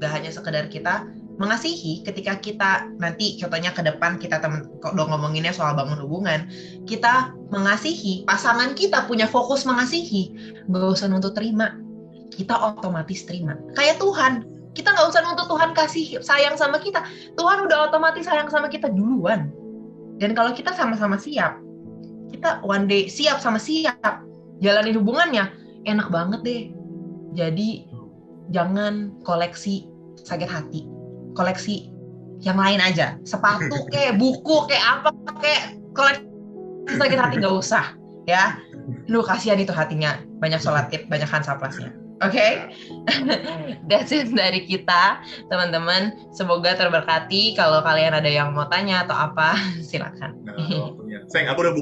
Gak hanya sekedar kita mengasihi ketika kita nanti contohnya ke depan kita udah ngomonginnya soal bangun hubungan, kita mengasihi, pasangan kita punya fokus mengasihi, gak usah nuntut terima, kita otomatis terima. Kayak Tuhan, kita gak usah nuntut Tuhan kasih sayang sama kita, Tuhan udah otomatis sayang sama kita duluan. Dan kalau kita sama-sama siap, kita one day siap sama siap jalanin hubungannya, enak banget deh. Jadi jangan koleksi sakit hati, koleksi yang lain aja, sepatu kayak buku kayak apa kayak koleksi sakit hati nggak usah ya. Lu kasihan itu hatinya, banyak sholat tip, banyak Hansaplasnya. Oke? That's it dari kita teman-teman, semoga terberkati. Kalau kalian ada yang mau tanya atau apa silakan. Nah, waktunya. Sayang, aku udah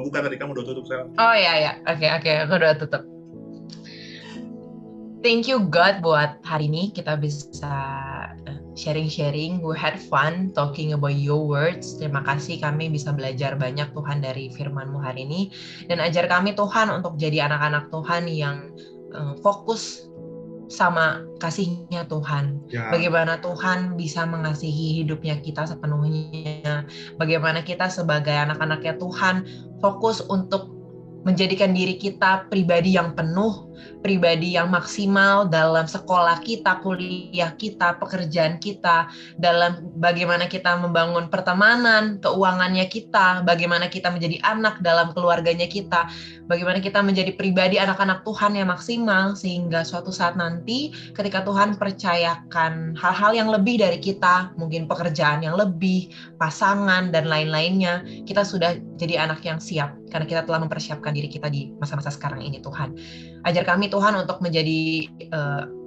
buka tadi, kamu udah tutup, Sel. Oh iya, oke, aku udah tutup. Thank you God buat hari ini kita bisa sharing-sharing. We had fun talking about your words. Terima kasih kami bisa belajar banyak Tuhan dari firman-Mu hari ini. Dan ajar kami Tuhan untuk jadi anak-anak Tuhan yang fokus sama kasih-Nya Tuhan. Ya. Bagaimana Tuhan bisa mengasihi hidupnya kita sepenuhnya. Bagaimana kita sebagai anak-anaknya Tuhan fokus untuk menjadikan diri kita pribadi yang penuh, pribadi yang maksimal dalam sekolah kita, kuliah kita, pekerjaan kita, dalam bagaimana kita membangun pertemanan, keuangannya kita, bagaimana kita menjadi anak dalam keluarganya kita, bagaimana kita menjadi pribadi anak-anak Tuhan yang maksimal, sehingga suatu saat nanti ketika Tuhan percayakan hal-hal yang lebih dari kita, mungkin pekerjaan yang lebih, pasangan, dan lain-lainnya, kita sudah jadi anak yang siap, karena kita telah mempersiapkan diri kita di masa-masa sekarang ini Tuhan. Ajar kami Tuhan untuk menjadi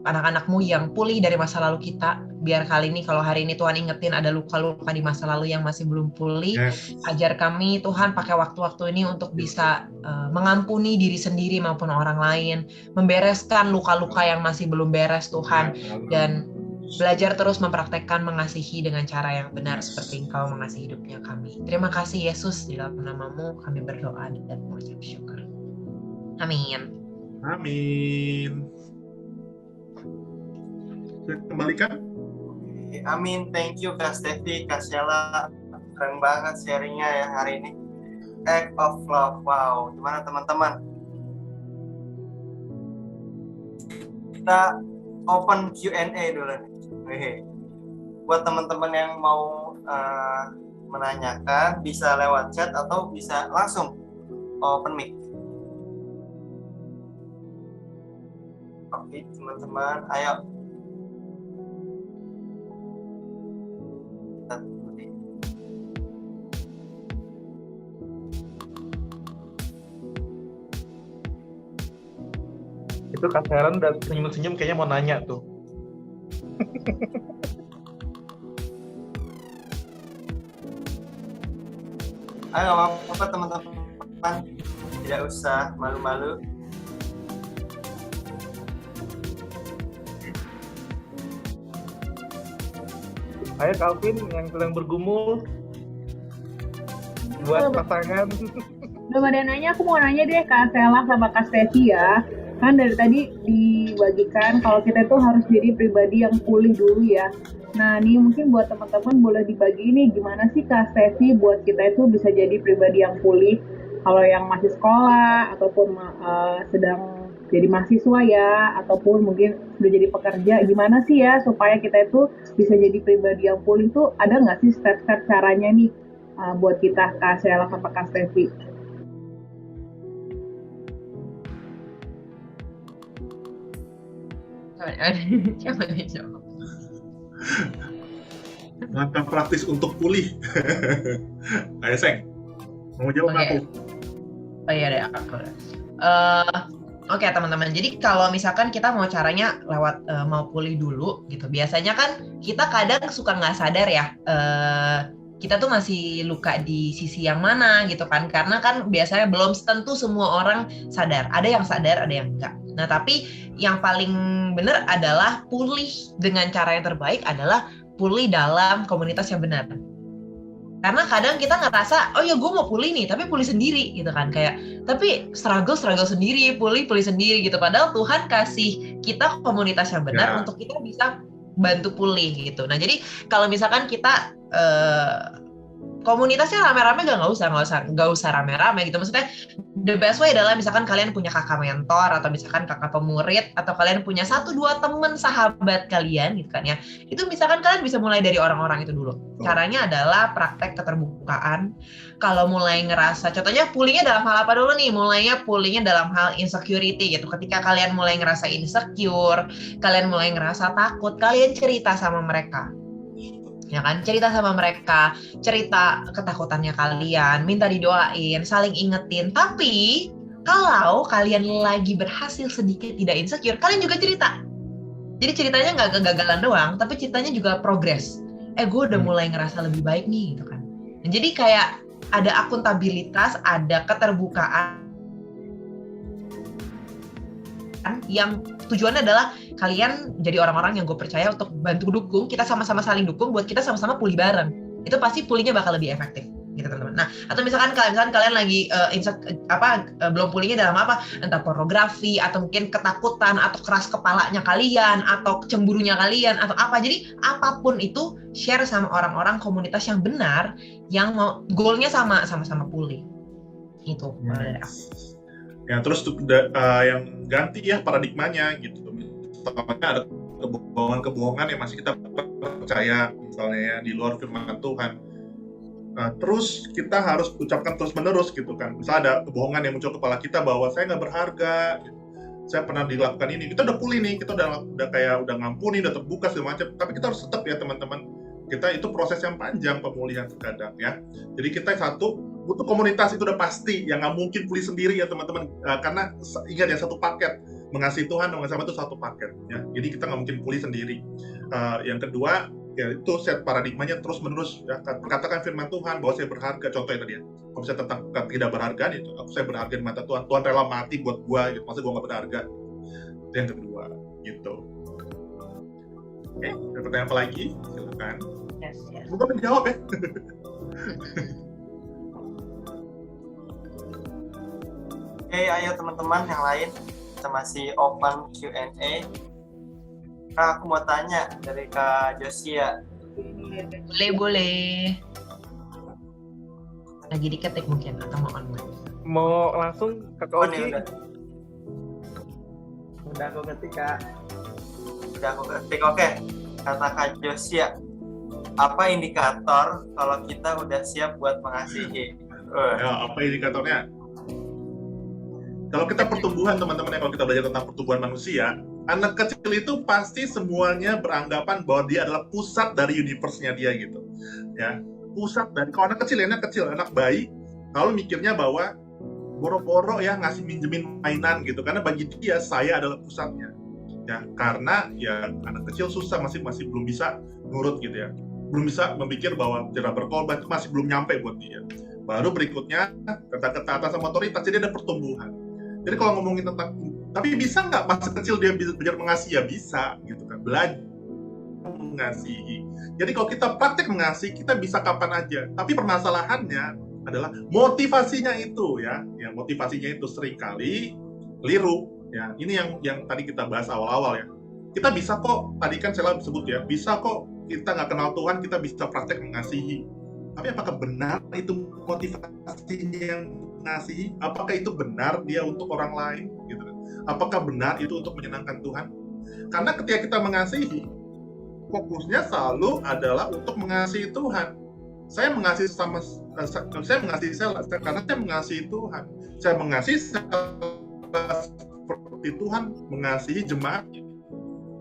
anak-anak-Mu yang pulih dari masa lalu kita. Biar kali ini kalau hari ini Tuhan ingetin ada luka-luka di masa lalu yang masih belum pulih. Yes. Ajar kami Tuhan pakai waktu-waktu ini untuk bisa mengampuni diri sendiri maupun orang lain. Membereskan luka-luka yang masih belum beres Tuhan. Dan belajar terus mempraktekkan mengasihi dengan cara yang benar seperti Engkau mengasihi hidupnya kami. Terima kasih Yesus, di dalam nama-Mu kami berdoa dan mengucap syukur. Amin. Amin. Saya kembalikan. Amin, thank you Kak Stevi, Kak Sheila, keren banget sharingnya ya hari ini. Act of love, wow, gimana teman-teman? Kita open Q&A dulu nih. Buat teman-teman yang mau menanyakan, bisa lewat chat atau bisa langsung open mic. Oke, teman-teman, ayo. Itu Kak Sharon udah senyum-senyum kayaknya mau nanya tuh. Ayo, nggak apa-apa teman-teman, tidak usah malu-malu. Ayo Calvin yang sedang bergumul buat pasangan. Belum ada yang nanya, aku mau nanya deh Kak Sela sama Kak Stevi ya. Kan dari tadi dibagikan kalau kita tuh harus jadi pribadi yang pulih dulu ya. Nah nih mungkin buat teman-teman boleh dibagi nih gimana sih Kak Stevi buat kita itu bisa jadi pribadi yang pulih. Kalau yang masih sekolah ataupun sedang jadi mahasiswa ya, ataupun mungkin sudah jadi pekerja, gimana sih ya supaya kita itu bisa jadi pribadi yang pulih tuh ada nggak sih step-step caranya nih buat kita Kak Sela sama Kak Stevi? Siapa nih jawab? Langkah praktis untuk pulih. Ayo Seng, mau jawab Oke. aku? Oh iya deh, aku. Oke teman-teman, jadi kalau misalkan kita mau caranya lewat mau pulih dulu gitu, biasanya kan kita kadang suka nggak sadar ya, kita tuh masih luka di sisi yang mana gitu kan, karena kan biasanya belum tentu semua orang sadar, ada yang sadar, ada yang enggak. Nah tapi yang paling benar adalah pulih dengan cara yang terbaik adalah pulih dalam komunitas yang benar. Karena kadang kita ngerasa, oh ya gue mau pulih nih, tapi pulih sendiri gitu kan, kayak tapi struggle sendiri, pulih sendiri gitu. Padahal Tuhan kasih kita komunitas yang benar untuk kita bisa bantu pulih gitu. Nah jadi kalau misalkan kita komunitasnya rame-rame nggak usah rame-rame gitu. Maksudnya the best way adalah misalkan kalian punya kakak mentor atau misalkan kakak pemurid atau kalian punya 1-2 teman sahabat kalian gitu kan ya. Itu misalkan kalian bisa mulai dari orang-orang itu dulu. Caranya adalah praktek keterbukaan. Kalau mulai ngerasa, contohnya pulihnya dalam hal apa dulu nih? Mulainya pulihnya dalam hal insecurity gitu. Ketika kalian mulai ngerasa insecure, kalian mulai ngerasa takut, kalian cerita sama mereka. Ya kan, cerita sama mereka, cerita ketakutannya kalian, minta didoain, saling ingetin. Tapi kalau kalian lagi berhasil sedikit tidak insecure, kalian juga cerita. Jadi ceritanya nggak kegagalan doang, tapi ceritanya juga progres. Gue udah mulai ngerasa lebih baik nih, gitu kan. Dan jadi kayak ada akuntabilitas, ada keterbukaan yang tujuannya adalah kalian jadi orang-orang yang gue percaya untuk bantu dukung, kita sama-sama saling dukung buat kita sama-sama pulih bareng. Itu pasti pulihnya bakal lebih efektif gitu teman-teman. Nah, atau misalkan kalian lagi belum pulihnya dalam apa? Entah pornografi atau mungkin ketakutan atau keras kepalanya kalian atau cemburunya kalian atau apa. Jadi apapun itu share sama orang-orang komunitas yang benar yang mau goalnya sama-sama pulih. Itu dari aku. Ya terus yang ganti ya paradigmanya gitu. Misalnya ada kebohongan yang masih kita percaya misalnya ya di luar firman Tuhan. Terus kita harus ucapkan terus-menerus gitu kan. Misalnya ada kebohongan yang muncul kepala kita bahwa saya nggak berharga, gitu. Saya pernah dilakukan ini. Kita udah pulih nih, kita udah ngampuni, udah terbuka segala macam. Tapi kita harus tetap ya teman-teman. Kita itu proses yang panjang pemulihan terkadang ya. Jadi kita butuh komunitas itu udah pasti, yang nggak mungkin pulih sendiri ya teman-teman, karena ingat ya satu paket, mengasihi Tuhan dan mengasihi sama itu satu paket ya. Jadi kita nggak mungkin pulih sendiri. Yang kedua ya itu set paradigmanya terus menerus ya, katakan firman Tuhan bahwa saya berharga, contohnya tadi ya, kalau saya tentang tidak berharga itu, saya berharga di mata Tuhan, Tuhan rela mati buat gua gitu, maksudnya gua nggak berharga. Itu yang kedua gitu. Oke, ada pertanyaan apa lagi? Silakan. Yes. Semoga menjawab ya. Oke, ayo teman-teman yang lain, kita masih open Q&A. Kak, aku mau tanya dari Kak Josia. Boleh. Lagi diketik mungkin atau mau online? Mau langsung ke Oh, nih Oci? udah. Udah aku ketik, Kak. Udah aku ketik. Oke, kata Kak Josia, apa indikator kalau kita udah siap buat mengasihi? Ya, apa indikatornya? Kalau kita pertumbuhan teman-teman ya, kalau kita belajar tentang pertumbuhan manusia, anak kecil itu pasti semuanya beranggapan bahwa dia adalah pusat dari universe-nya dia gitu. Ya, pusat dari, kalau anak kecil, anak bayi, kalau mikirnya bahwa boro-boro ya ngasih minjemin mainan gitu, karena bagi dia saya adalah pusatnya. Ya, karena ya anak kecil susah, masih belum bisa nurut gitu ya. Belum bisa memikir bahwa cara berkorban itu masih belum nyampe buat dia. Baru berikutnya ketaatan sama otoritas, jadi ada pertumbuhan. Jadi kalau ngomongin tentang, tapi bisa nggak masa kecil dia belajar mengasihi? Ya bisa, gitu kan. Belajar mengasihi. Jadi kalau kita praktek mengasihi, kita bisa kapan aja. Tapi permasalahannya adalah motivasinya itu ya. Yang motivasinya itu seringkali keliru. Ya, ini yang tadi kita bahas awal-awal ya. Kita bisa kok, tadi kan saya sebut ya, bisa kok kita nggak kenal Tuhan, kita bisa praktek mengasihi. Tapi apakah benar itu motivasinya yang mengasihi? Apakah itu benar dia untuk orang lain? Gitu. Apakah benar itu untuk menyenangkan Tuhan? Karena ketika kita mengasihi, fokusnya selalu adalah untuk mengasihi Tuhan. Saya mengasihi karena saya mengasihi Tuhan. Saya mengasihi seperti Tuhan mengasihi jemaatnya.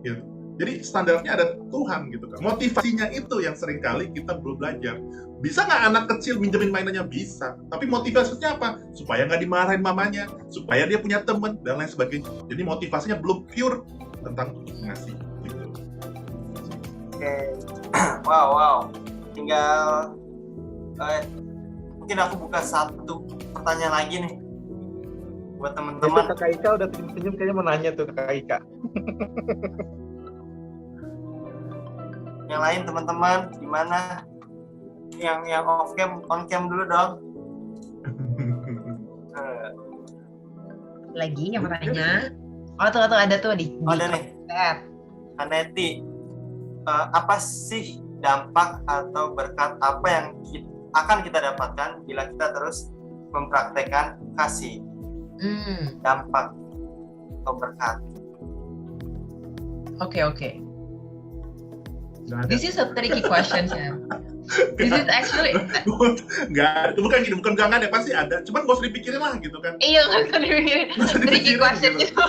gitu. Jadi standarnya ada Tuhan gitu kan. Motivasinya itu yang seringkali kita belum belajar. Bisa nggak anak kecil minjemin mainannya? Bisa. Tapi motivasinya apa? Supaya nggak dimarahin mamanya, supaya dia punya teman dan lain sebagainya. Jadi motivasinya belum pure tentang ngasih. Gitu. Oke. Wow. Tinggal mungkin aku buka satu pertanyaan lagi nih buat Itu teman-teman. Kakak Ika udah senyum-senyum kayaknya mau nanya tuh Kakak Ika. Yang lain teman-teman gimana? Yang off cam, on cam dulu dong. Lagi yang bertanya. Oh tuh ada tuh di Ada nih, chat. Aneti. Apa sih dampak atau berkat apa yang akan kita dapatkan bila kita terus mempraktekkan kasih? Dampak atau berkat. Oke. Nggak ada. This is a tricky question, Sam. This is actually Nggak, bukan gini, bukan nggak ada, pasti ada. Cuman nggak usah dipikirin lah gitu kan. iya nggak usah dipikirin. Nggak usah Tricky dipikirin question gitu. gitu.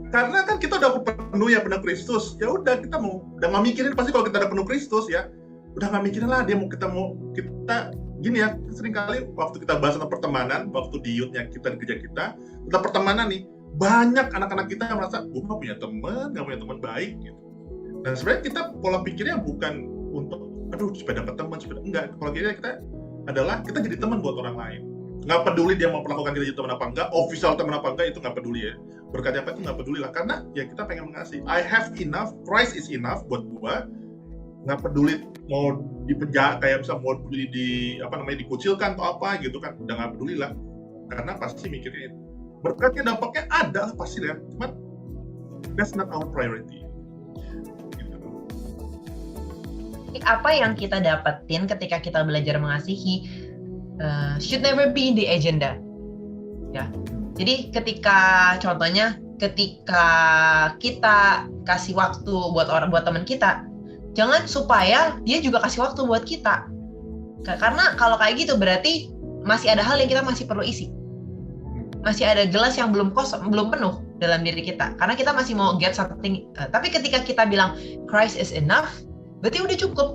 Karena kan kita udah penuh ya penuh Kristus. Ya udah kita udah nggak mikirin, pasti kalau kita udah penuh Kristus ya, udah nggak mikirin lah dia kita gini ya. Seringkali waktu kita bahas tentang pertemanan, waktu di youth-nya kita di gereja kita, tentang pertemanan nih, banyak anak-anak kita yang merasa gue nggak punya teman baik gitu. Dan sebenarnya kita pola pikirnya bukan untuk supaya dapat teman, enggak. Kalau kita adalah kita jadi teman buat orang lain. Nggak peduli dia mau perlakukan kita jadi teman apa enggak, official teman apa enggak, itu nggak peduli ya. Berkatnya apa itu nggak peduli lah, karena ya kita pengen mengasihi. I have enough, Christ is enough buat gua. Nggak peduli mau dipenjara, kayak misalnya mau dikucilkan atau apa gitu kan, udah nggak peduli lah. Karena pasti mikirnya itu. Berkatnya dampaknya ada lah pasti ya, cuman that's not our priority. Apa yang kita dapetin ketika kita belajar mengasihi should never be in the agenda. Ya. Jadi contohnya ketika kita kasih waktu buat teman kita, jangan supaya dia juga kasih waktu buat kita. Karena kalau kayak gitu berarti masih ada hal yang kita masih perlu isi. Masih ada gelas yang belum kosong, belum penuh dalam diri kita. Karena kita masih mau get something. Tapi ketika kita bilang Christ is enough, berarti udah cukup.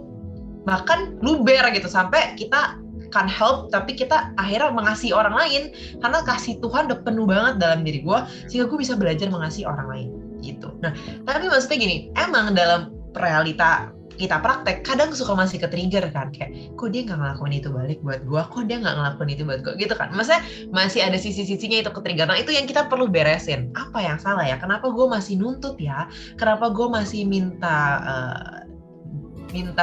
Bahkan luber gitu sampai kita can help, tapi kita akhirnya mengasihi orang lain karena kasih Tuhan udah penuh banget dalam diri gue, sehingga gue bisa belajar mengasihi orang lain gitu. Nah, tapi maksudnya gini, emang dalam realita kita praktek kadang suka masih ke-trigger kan, kayak kok dia nggak ngelakuin itu balik buat gue, kok dia nggak ngelakuin itu buat gue gitu kan. Maksudnya masih ada sisi-sisinya itu ke-trigger. Nah, itu yang kita perlu beresin. Apa yang salah ya? Kenapa gue masih nuntut ya? Kenapa gue masih minta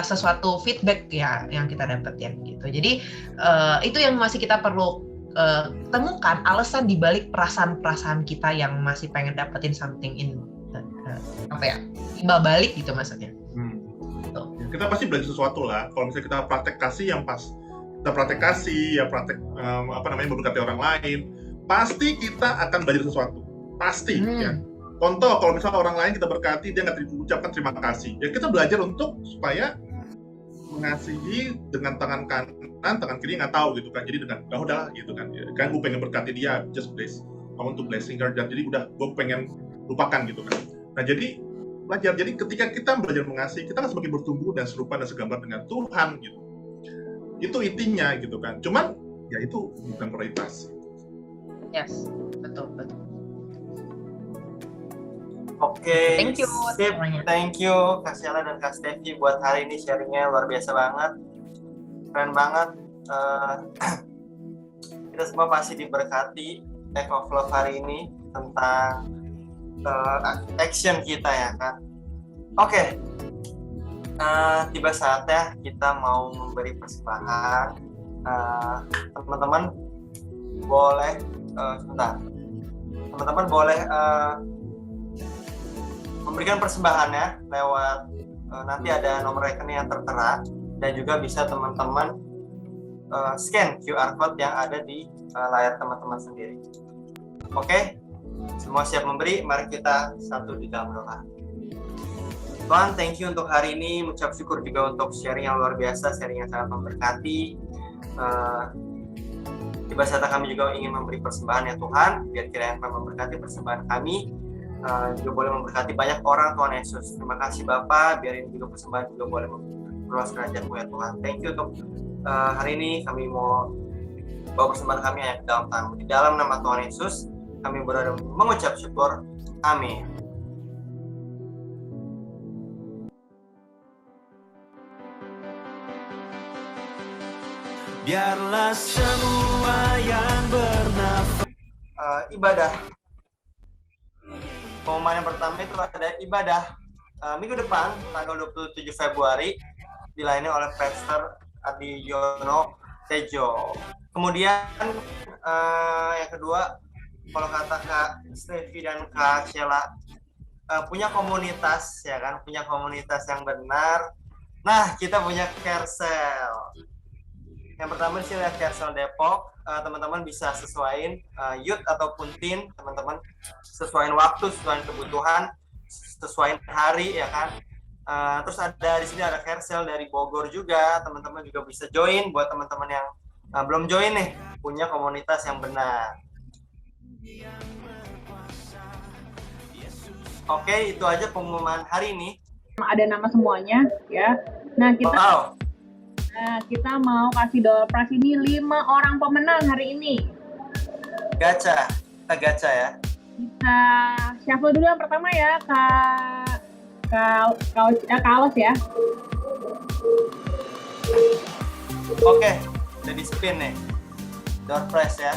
sesuatu feedback ya yang kita dapetin gitu. Jadi itu yang masih kita perlu temukan alasan dibalik perasaan-perasaan kita yang masih pengen dapetin something timbal balik gitu maksudnya. Gitu. Kita pasti belajar sesuatu lah. Kalau misalnya kita praktek kasih yang pas, kita praktek kasih ya praktek memberkati orang lain, pasti kita akan belajar sesuatu. Pasti ya. Contoh, kalau misalnya orang lain kita berkati, dia nggak ucapkan terima kasih. Ya kita belajar untuk supaya mengasihi dengan tangan kanan, tangan kiri nggak tahu gitu kan. Jadi dengan, udahlah gitu kan. Ya, kan gue pengen berkati dia, just bless. I want to blessing her. Jadi udah, gue pengen lupakan gitu kan. Nah jadi belajar. Jadi ketika kita belajar mengasihi, kita kan semakin bertumbuh dan serupa dan segambar dengan Tuhan gitu. Itu intinya gitu kan. Cuman ya itu bukan prioritas. Yes, betul. Oke, Thank you. sip. Thank you Kak Sheila dan Kak Steffi buat hari ini sharingnya luar biasa banget, keren banget. Kita semua pasti diberkati Act of Love hari ini tentang action kita ya kan. Oke, tiba saatnya kita mau memberi persembahan. Teman-teman boleh teman-teman boleh memberikan persembahannya lewat nanti ada nomor rekening yang tertera, dan juga bisa teman-teman scan QR code yang ada di layar teman-teman sendiri. Oke, semua siap memberi, mari kita satu di dalam doa. Tuhan, thank you untuk hari ini, mengucap syukur juga untuk sharing yang luar biasa, sharing yang sangat memberkati. Tiba saatnya kami juga ingin memberi persembahan ya Tuhan, biar kiranya Engkau memberkati persembahan kami. juga boleh memberkati banyak orang Tuhan Yesus. Terima kasih Bapak, biar ini juga persembahan juga boleh memperluas kerajaan-Mu ya Tuhan. Thank you untuk hari ini kami mau bawa persembahan kami hanya ke dalam tangan-Mu. Di dalam nama Tuhan Yesus kami berdoa mengucap syukur. Amin. Biarlah semua yang bernafas Ibadah. Pengumuman yang pertama itu ada ibadah minggu depan tanggal 27 Februari dilayani oleh Pastor Adi Yono Tejo. Kemudian yang kedua, kalau kata Kak Stevi dan Kak Sheila punya komunitas ya kan, punya komunitas yang benar. Nah, kita punya Carousel. Yang pertama di sini ada Carousel Depok. Teman-teman bisa sesuaiin youth ataupun teen, teman-teman sesuaiin waktu, sesuaiin kebutuhan, sesuaiin hari ya kan. Terus ada di sini ada Carousel dari Bogor juga, teman-teman juga bisa join. Buat teman-teman yang belum join nih, punya komunitas yang benar. Oke, itu aja pengumuman hari ini. Ada nama semuanya ya. Nah, kita mau kasih door prize ini 5 orang pemenang hari ini. Gacha, kita gacha ya. Kita shuffle dulu yang pertama ya, Kalos ya. Oke, udah di spin nih. Door prize ya.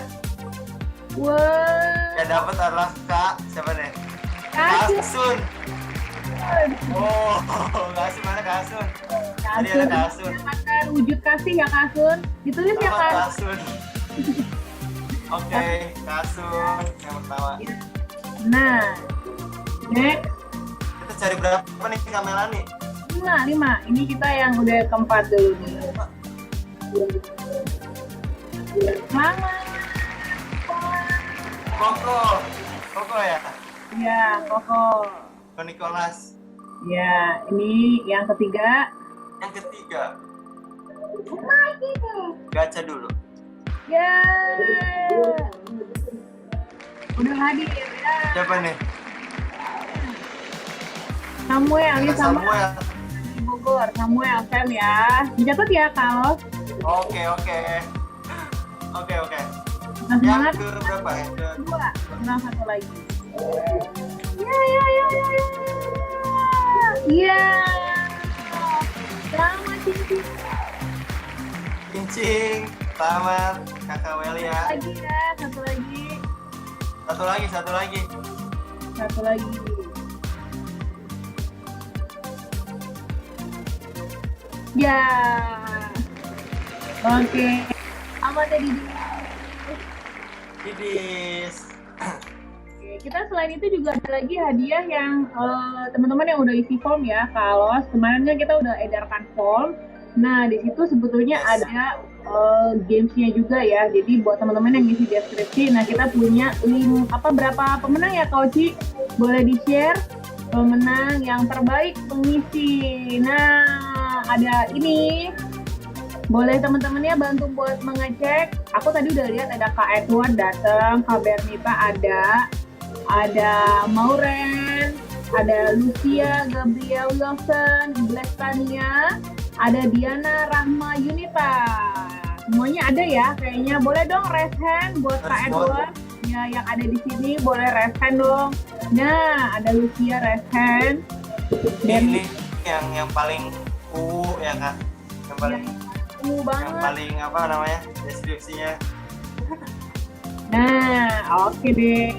Wah. Yang dapat adalah Kak, siapa nih? Kasih. Kasun. Oh, Kasun mana Kasun? Tadi ada Kasun. Mendapatkan wujud kasih ya Kasun. Ditulis ya Selamat, Kak. Kasun. Oke, Kasun yang pertama. Nah, next. Kita cari berapa nih Kak Melani? 5. Ini kita yang udah keempat dulu nih. Semangat. Koko ya? Ya, Koko. Ko Nicholas. Ya, ini yang ketiga. Yang ketiga. Gacha dulu. Ya. Udah hadir ya. Siapa nih? Samuel, ini Samuel. di Bogor. Samuel, Sam ya. Dicatat ya, Kalos. Oke. Kita semangat. Yang ke berapa? Yang ke Dua. Kurang satu lagi. Ya. Selamat cincin. Cincin. Selamat Kakak Weli ya. Lagi ya, satu lagi. Satu lagi. Satu lagi. Ya. Oke. Apa tadi? Idis. Oke, kita selain itu juga ada lagi hadiah yang teman-teman yang udah isi form ya, Kalos. Kemarin kan kita udah edarkan form. Nah, di situ sebetulnya ada gamesnya juga ya. Jadi buat teman-teman yang isi deskripsi, nah kita punya berapa pemenang ya, Kauci? Boleh di-share pemenang yang terbaik pengisi. Nah, ada ini. Boleh teman-temannya bantu buat mengecek. Aku tadi udah lihat ada Kak Edward datang, Kak Bernita ada Mauren, ada Lucia, Gabriel Wilson, Blestania, ada Diana Rahma Yunita. Semuanya ada ya kayaknya. Boleh dong raise hand buat Kak Edward. Ya, yang ada di sini boleh raise hand dong. Nah, ada Lucia raise hand. Ini yang paling ya Kak. Yang paling banget. Yang paling deskripsinya. Nah, oke deh.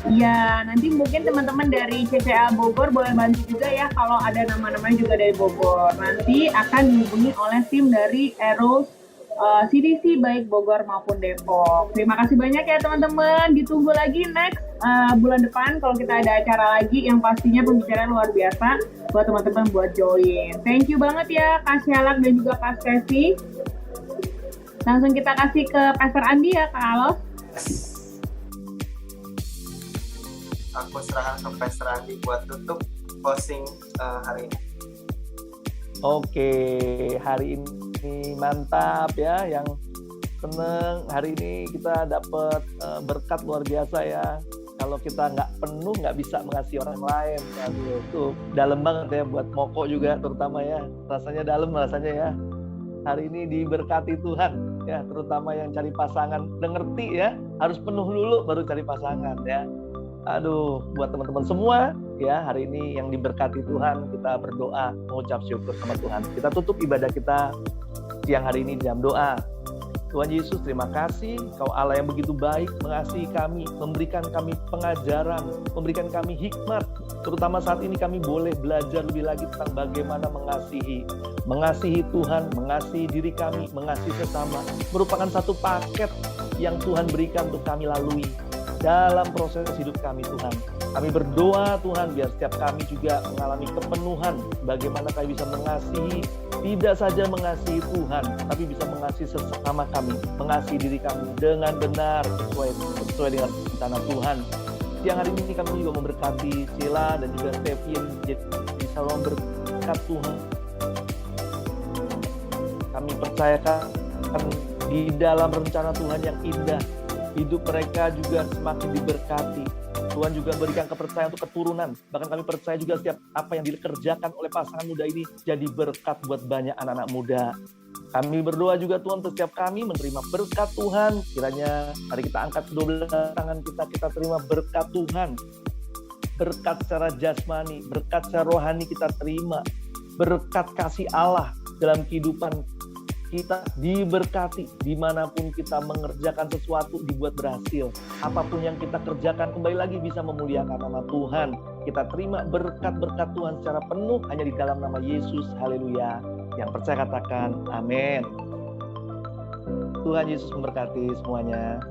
Ya, nanti mungkin teman-teman dari CCA Bogor boleh bantu juga ya kalau ada nama-namanya juga dari Bogor. Nanti akan dihubungi oleh tim dari Eros CDC baik Bogor maupun Depok. Terima kasih banyak ya teman-teman. Ditunggu lagi next bulan depan kalau kita ada acara lagi yang pastinya pembicaraan luar biasa buat teman-teman buat join. Thank you banget ya Kak Syalak dan juga Kak Stevi. Langsung kita kasih ke Pastor Andi ya Kak Alos. Aku serahkan ke Pastor Andi buat tutup closing hari ini. Oke, hari ini mantap ya, yang seneng hari ini kita dapat berkat luar biasa ya. Kalau kita nggak penuh, nggak bisa mengasihi orang lain. Aduh, itu dalam banget ya buat Moko juga terutama ya. Rasanya dalam rasanya ya. Hari ini diberkati Tuhan ya, terutama yang cari pasangan. Udah ngerti ya, harus penuh dulu baru cari pasangan ya. Aduh, buat teman-teman semua ya, hari ini yang diberkati Tuhan, kita berdoa mengucap syukur sama Tuhan. Kita tutup ibadah kita siang hari ini dalam doa. Tuhan Yesus, terima kasih Kau Allah yang begitu baik mengasihi kami, memberikan kami pengajaran, memberikan kami hikmat. Terutama saat ini kami boleh belajar lebih lagi tentang bagaimana mengasihi Tuhan, mengasihi diri kami, mengasihi sesama. Merupakan satu paket yang Tuhan berikan untuk kami lalui dalam proses hidup kami Tuhan. Kami berdoa Tuhan biar setiap kami juga mengalami kepenuhan. Bagaimana kami bisa mengasihi, tidak saja mengasihi Tuhan, tapi bisa mengasihi sesama kami, mengasihi diri kami dengan benar sesuai dengan rencana Tuhan. Siang hari ini kami juga memberkati Sheila dan juga Steffi yang bisa berkat Tuhan. Kami percayakan di dalam rencana Tuhan yang indah, hidup mereka juga semakin diberkati. Tuhan juga berikan kepercayaan untuk keturunan. Bahkan kami percaya juga setiap apa yang dikerjakan oleh pasangan muda ini jadi berkat buat banyak anak-anak muda. Kami berdoa juga Tuhan untuk setiap kami menerima berkat Tuhan. Kiranya mari kita angkat kedua belah tangan kita terima berkat Tuhan. Berkat secara jasmani, berkat secara rohani kita terima. Berkat kasih Allah dalam kehidupan kita diberkati, dimanapun kita mengerjakan sesuatu dibuat berhasil. Apapun yang kita kerjakan kembali lagi bisa memuliakan nama Tuhan. Kita terima berkat-berkat Tuhan secara penuh hanya di dalam nama Yesus. Haleluya. Yang percaya katakan amin. Tuhan Yesus memberkati semuanya.